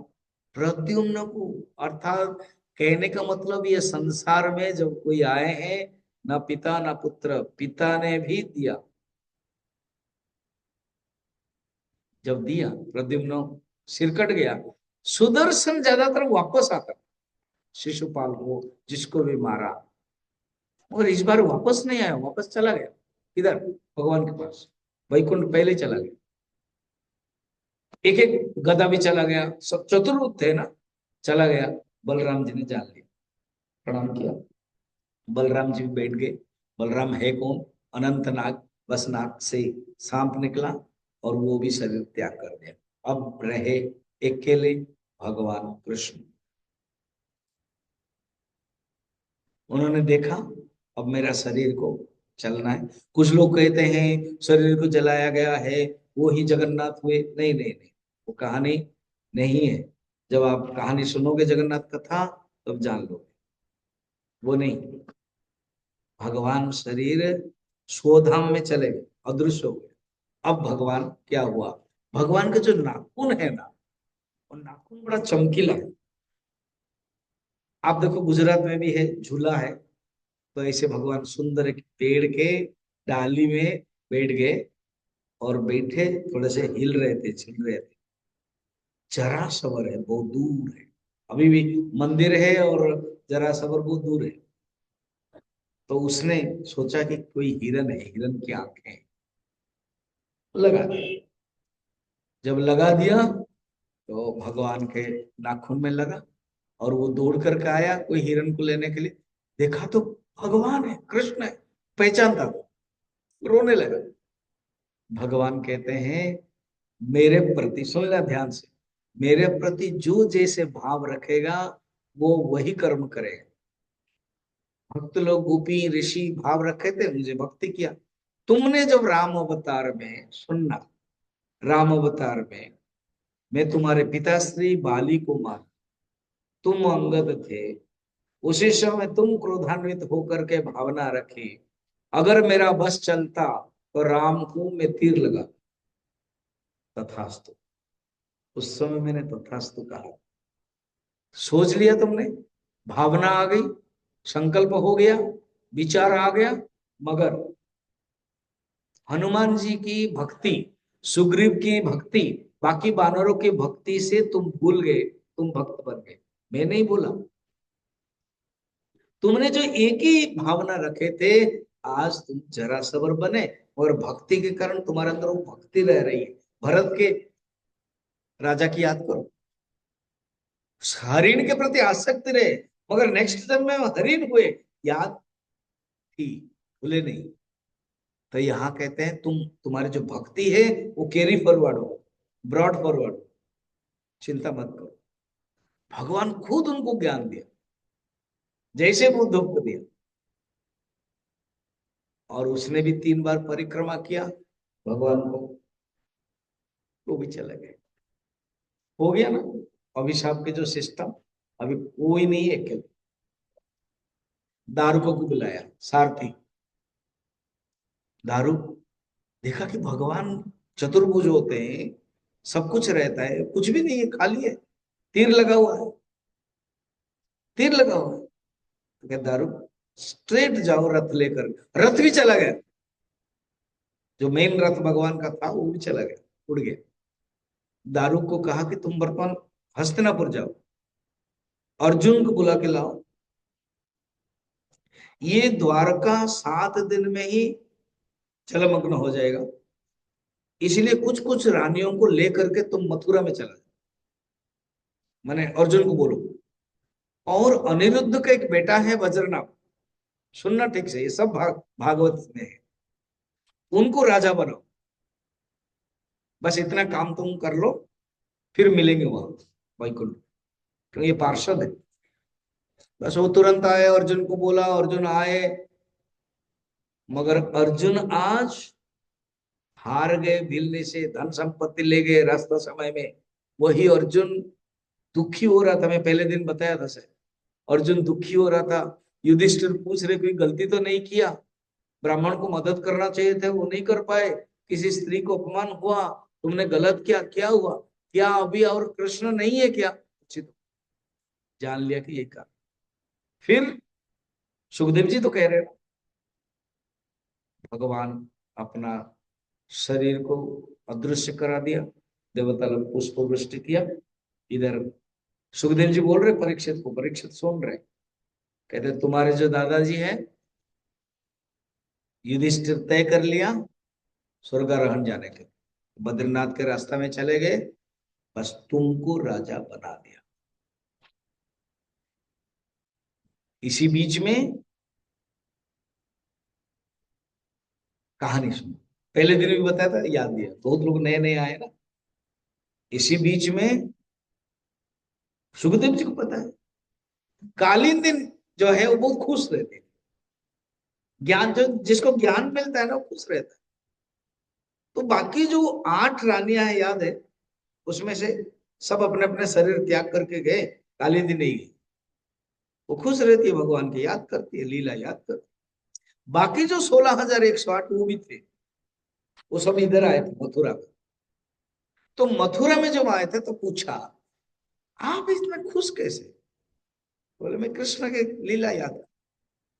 प्रद्युम्न को। अर्थात कहने का मतलब, ये संसार में जब कोई आए हैं, ना पिता ना पुत्र, पिता ने भी दिया, जब दिया प्रद्युम्न सिर कट गया। सुदर्शन ज्यादातर वापस आता, शिशुपाल हो जिसको भी मारा, और इस बार वापस नहीं आया, वापस चला गया इधर भगवान के पास, वैकुंठ पहले चला गया। एक एक गदा भी चला गया, सब चतुर्थ थे ना, चला गया। बलराम जी ने जान लिया, प्रणाम किया, बलराम जी भी बैठ गए। बलराम है कौन, अनंत नाग, बस नाग से सांप निकला, और वो भी शरीर त्याग कर दिया। अब रहे अकेले भगवान कृष्ण। उन्होंने देखा, अब मेरा शरीर को चलना है। कुछ लोग कहते हैं शरीर को जलाया गया है, वो ही जगन्नाथ हुए। नहीं नहीं नहीं, वो कहानी नहीं है। जब आप कहानी सुनोगे जगन्नाथ कथा, तब जान लोगे, वो नहीं। भगवान शरीर स्वधाम में चले गए, अदृश्य हो गए। अब भगवान क्या हुआ, भगवान का जो नाखून है ना, वो नाखून बड़ा चमकीला है। आप देखो गुजरात में भी है, झूला है, तो ऐसे भगवान सुंदर एक पेड़ के डाली में बैठ गए, और बैठे थोड़े से हिल रहे थे, छिल रहे थे। जरा सबर है, बहुत दूर है, अभी भी मंदिर है, और जरा सबर बहुत दूर है। तो उसने सोचा कि कोई हिरन है, हिरन की आंखें, लगा दिया। जब लगा दिया, तो भगवान के नाखून में लगा, और वो दौड़ करके आया कोई हिरन को लेने के लिए, देखा तो भगवान है, कृष्ण है, पहचानता था, रोने लगा। भगवान कहते हैं, मेरे प्रति, सुनना ध्यान से, मेरे प्रति जो जैसे भाव रखेगा, वो वही कर्म करेगा। भक्त लोग, गोपी ऋषि भाव रखे थे, मुझे भक्ति किया। तुमने जब राम अवतार में, सुनना, राम अवतार में मैं तुम्हारे पिताश्री बाली को मार, तुम अंगद थे, उसी समय तुम क्रोधान्वित होकर के भावना रखी, अगर मेरा बस चलता तो राम को मैं तीर लगा, तथास्तु। उस समय मैंने तथास्तु कहा। सोच लिया तुमने, भावना आ गई, संकल्प हो गया, विचार आ गया, मगर हनुमान जी की भक्ति, सुग्रीव की भक्ति, बाकी बानरों की भक्ति से तुम भूल गए, तुम भक्त बन गए। मैं नहीं बोला, तुमने जो एक ही भावना रखे थे, आज तुम जरा सबर बने, और भक्ति के कारण तुम्हारे अंदर वो भक्ति रह रही है। भरत के राजा की याद करो, हरिण के प्रति आसक्ति रहे, मगर नेक्स्ट जन्म में हरिण हुए, याद थी, भूले नहीं। तो यहाँ कहते हैं तुम्हारी जो भक्ति है वो कैरी फॉरवर्ड हो, ब्रॉड फॉरवर्ड, चिंता मत करो। भगवान खुद उनको ज्ञान दिया, जैसे वो दुख दिया, और उसने भी 3 बार परिक्रमा किया भगवान को, वो भी चले गए। हो गया ना अभिशाप के जो सिस्टम, अभी कोई नहीं है अकेले। दारू को बुलाया सारथी, दारू देखा कि भगवान चतुर्भुज होते हैं, सब कुछ रहता है, कुछ भी नहीं है, खाली है, तीर लगा हुआ है, तीर लगा हुआ है। तो क्या दारू, स्ट्रेट जाओ रथ लेकर, रथ भी चला गया, जो मेन रथ भगवान का था वो भी चला गया, उड़ गया। दारू को कहा कि तुम वर्तमान हस्तिनापुर जाओ, अर्जुन को बुला के लाओ, ये द्वारका 7 दिन में ही जलमग्न हो जाएगा, इसलिए कुछ कुछ रानियों को लेकर के तुम मथुरा में चला जाओ, मैंने अर्जुन को बोलो। और अनिरुद्ध का एक बेटा है वज्रनाभ, सुनना ठीक से, ये सब भागवत में है, उनको राजा बनाओ, बस इतना काम तुम कर लो, फिर मिलेंगे वहां वैकुंठ, क्योंकि ये पार्षद है। बस वो तुरंत आए, अर्जुन को बोला, अर्जुन आए, मगर अर्जुन आज हार गए, भीलने से धन संपत्ति ले गए रास्ता समय में। वही अर्जुन दुखी हो रहा था, मैं पहले दिन बताया था सर, अर्जुन दुखी हो रहा था। युधिष्ठिर पूछ रहे कोई गलती तो नहीं किया, ब्राह्मण को मदद करना चाहिए थे, वो नहीं कर पाए, किसी स्त्री को अपमान हुआ, तुमने गलत किया, क्या हुआ, क्या अभी और कृष्ण नहीं है क्या? जान लिया कि ये कर। फिर सुखदेव जी तो कह रहे हैं, भगवान अपना शरीर को अदृश्य करा दिया, देवता लोग पुष्प वृष्टि किया। इधर सुखदेव जी बोल रहे परीक्षित को, परीक्षित सुन रहे, कहते तुम्हारे जो दादाजी हैं युधिष्ठिर तय कर लिया स्वर्गारोहण जाने के, बद्रीनाथ के रास्ता में चले गए, बस तुमको राजा बना दिया। इसी बीच में कहानी सुनो, पहले दिन भी बताया था, याद दिया, बहुत लोग नए नए आए ना। इसी बीच में सुखदेव जी को पता है कालीन दिन जो है वो बहुत खुश रहते हैं, ज्ञान जो जिसको ज्ञान मिलता है ना वो खुश रहता है। तो बाकी जो 8 रानियां हैं याद है, उसमें से सब अपने अपने शरीर त्याग करके गए, कालीन दिन नहीं गई, वो खुश रहती है, भगवान की याद करती है, लीला याद करती है। बाकी जो 16,108 वो भी थे, वो सब इधर आए थे मथुरा में। तो मथुरा में जब आए थे तो पूछा आप इतना खुश कैसे? बोले मैं कृष्ण के लीला याद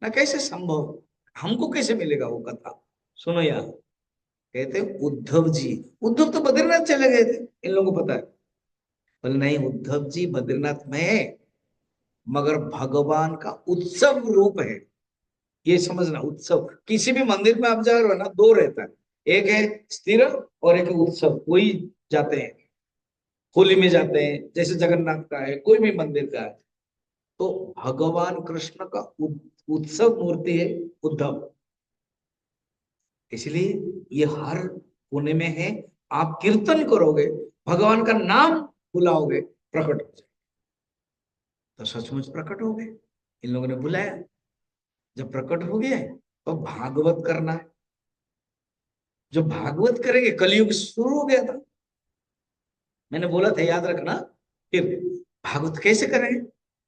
ना, कैसे संभव, हमको कैसे मिलेगा वो कथा? सुनो यार, कहते उद्धव जी, उद्धव तो बद्रीनाथ चले गए थे, इन लोगों को पता है। बोले नहीं, उद्धव जी बद्रीनाथ में है, मगर भगवान का उत्सव रूप है, ये समझना। उत्सव किसी भी मंदिर में आप जा रहे हो ना, 2 रहता है, एक है स्थिर और एक है उत्सव। कोई जाते हैं होली में जाते हैं, जैसे जगन्नाथ का है, कोई भी मंदिर का है, तो भगवान कृष्ण का उत्सव मूर्ति है उद्धव, इसलिए ये हर कोने में है। आप कीर्तन करोगे, भगवान का नाम बुलाओगे, प्रकट हो जाए, तो सचमुच प्रकट हो गए। इन लोगों ने बुलाया, जब प्रकट हो गया तो भागवत करना है, जो भागवत करेंगे, कलयुग शुरू हो गया था, मैंने बोला था याद रखना। फिर भागवत कैसे करेंगे,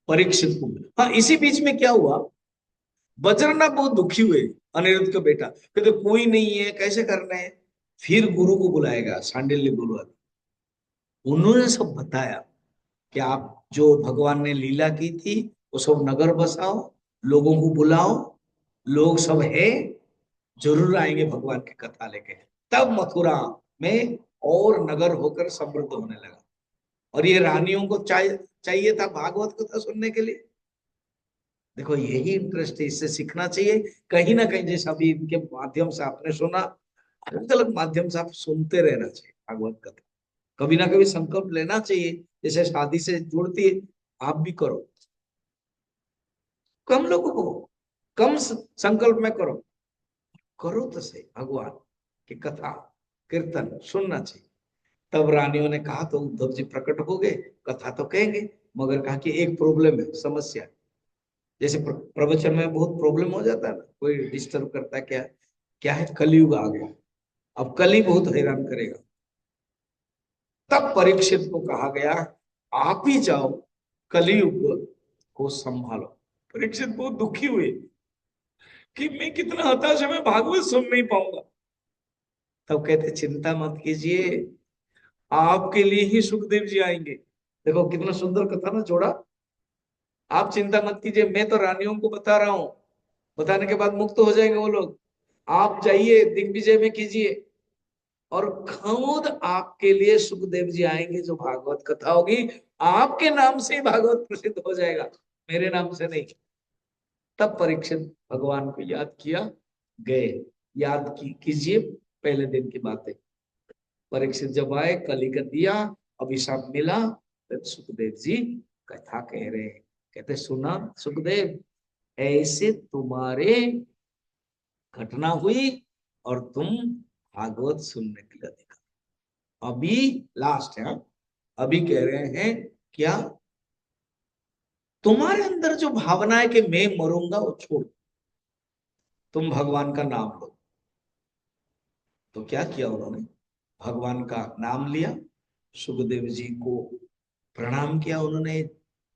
परीक्षित को। हाँ, इसी बीच में क्या हुआ, बजरंगनाथ बहुत दुखी हुए, अनिरुद्ध का बेटा, कहते कोई नहीं है, कैसे करना है? फिर गुरु को बुलाएगा, सांडिल्य गुरु, उन्होंने सब बताया कि आप जो भगवान ने लीला की थी वो सब नगर बसाओ, लोगों को बुलाओ, लोग सब है, जरूर आएंगे भगवान की कथा लेके। तब मथुरा में और नगर होकर समृद्ध होने लगा, और ये रानियों को चाहिए था भागवत कथा सुनने के लिए। देखो यही इंटरेस्ट है, इससे सीखना चाहिए कहीं ना कहीं, जैसा अभी इनके माध्यम से आपने सुना, अलग अलग माध्यम से आप सुनते रहना चाहिए भागवत कथा, कभी ना कभी संकल्प लेना चाहिए, जैसे शादी से जुड़ती है, आप भी करो। कम लोगों को कम संकल्प में करो, करो तो सही, भगवान की कथा कीर्तन सुनना चाहिए। तब रानियों ने कहा तो उद्धव जी प्रकट हो गए, कथा तो कहेंगे, मगर कहा कि एक प्रॉब्लम है, समस्या। जैसे प्रवचन में बहुत प्रॉब्लम हो जाता है ना, कोई डिस्टर्ब करता है, क्या क्या है, कलयुग आ गया, अब कली बहुत हैरान करेगा। तब परीक्षित को कहा गया, आप ही जाओ कलयुग को संभालो। परीक्षित बहुत दुखी हुए कि मैं कितना हताश, मैं भागवत सुन नहीं पाऊंगा। तब कहते चिंता मत कीजिए, आपके लिए ही सुखदेव जी आएंगे। देखो कितना सुंदर कथा ना जोड़ा। आप चिंता मत कीजिए, मैं तो रानियों को बता रहा हूं, बताने के बाद मुक्त हो जाएंगे वो लोग। आप जाइए दिग्विजय में कीजिए, और खुद आपके लिए सुखदेव जी आएंगे, जो भागवत कथा होगी आपके नाम से ही भागवत प्रसिद्ध हो जाएगा, मेरे नाम से नहीं। तब परीक्षित भगवान को याद किया, गए। याद कीजिए पहले दिन की बातें। परीक्षित जब आए, कली का दिया, अभिशाप मिला, तब सुखदेव जी कथा कह रहे हैं। कहते सुना सुखदेव, ऐसे तुम्हारे घटना हुई और तुम भागवत सुनने के लिए देखा। अभी लास्ट है, अभी कह रहे हैं क्या, तुम्हारे अंदर जो भावना है कि मैं मरूंगा वो छोड़, तुम भगवान का नाम लो। तो क्या किया उन्होंने, भगवान का नाम लिया, सुखदेव जी को प्रणाम किया उन्होंने,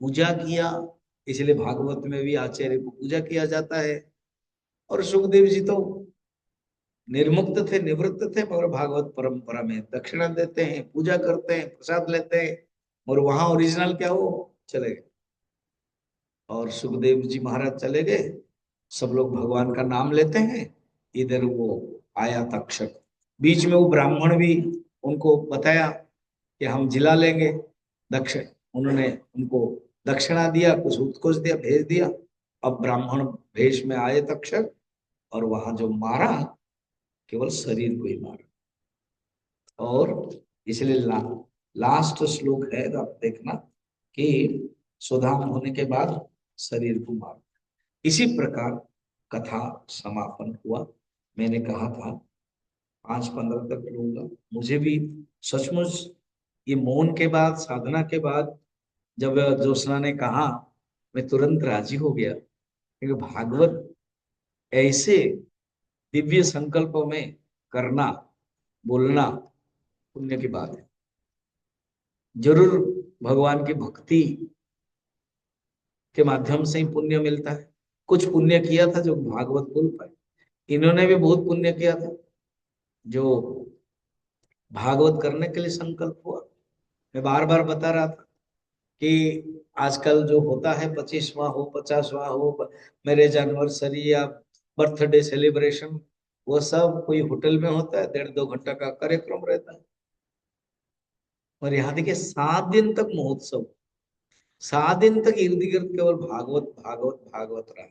पूजा किया। इसलिए भागवत में भी आचार्य को पूजा किया जाता है। और सुखदेव जी तो निर्मुक्त थे, निवृत्त थे, मगर भागवत परंपरा में दक्षिणा देते हैं, पूजा करते हैं, प्रसाद लेते हैं। और वहां ओरिजिनल क्या हो, चले गए। और सुखदेव जी महाराज चले गए, सब लोग भगवान का नाम लेते हैं। इधर वो आया तक्षक, बीच में वो ब्राह्मण भी उनको बताया कि हम जिला लेंगे। दक्ष उन्होंने उनको दक्षिणा दिया, कुछ उत्कोच दिया, भेज दिया। अब ब्राह्मण भेष में आए तक्षक, और वहां जो मारा, केवल शरीर को ही मारा। और इसलिए लास्ट श्लोक है, आप देखना कि सुधाम होने के बाद शरीर को मार। इसी प्रकार कथा समापन हुआ। मैंने कहा था 5-15 तक लूंगा। मुझे भी सचमुच ये मौन के बाद, साधना के बाद, जब ज्योत्सना ने कहा, मैं तुरंत राजी हो गया, क्योंकि भागवत ऐसे दिव्य संकल्पों में करना, बोलना पुण्य की बात है। जरूर भगवान की भक्ति के माध्यम से ही पुण्य मिलता है। कुछ पुण्य किया था जो भागवत बोल पाए, इन्होंने भी बहुत पुण्य किया था जो भागवत करने के लिए संकल्प हुआ। मैं बार बार बता रहा था कि आजकल जो होता है 25वां हो, 50वां हो, मैरिज एनिवर्सरी या बर्थडे सेलिब्रेशन, वो सब कोई होटल में होता है, 1.5-2 घंटा का कार्यक्रम रहता है। और यहाँ देखिए 7 दिन तक महोत्सव, 7 दिन तक इर्द गिर्द केवल भागवत भागवत भागवत रहा।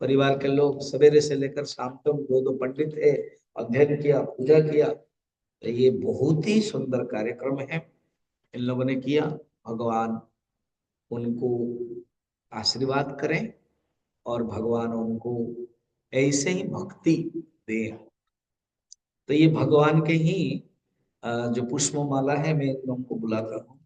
परिवार के लोग सवेरे से लेकर शाम तक 2-2 पंडित थे, अध्ययन किया, पूजा किया। तो ये बहुत ही सुंदर कार्यक्रम है, इन लोगों ने किया। भगवान उनको आशीर्वाद करें, और भगवान उनको ऐसे ही भक्ति दे। तो ये भगवान के ही जो पुष्पमाला है, मैं तुमको बुलाता हूँ।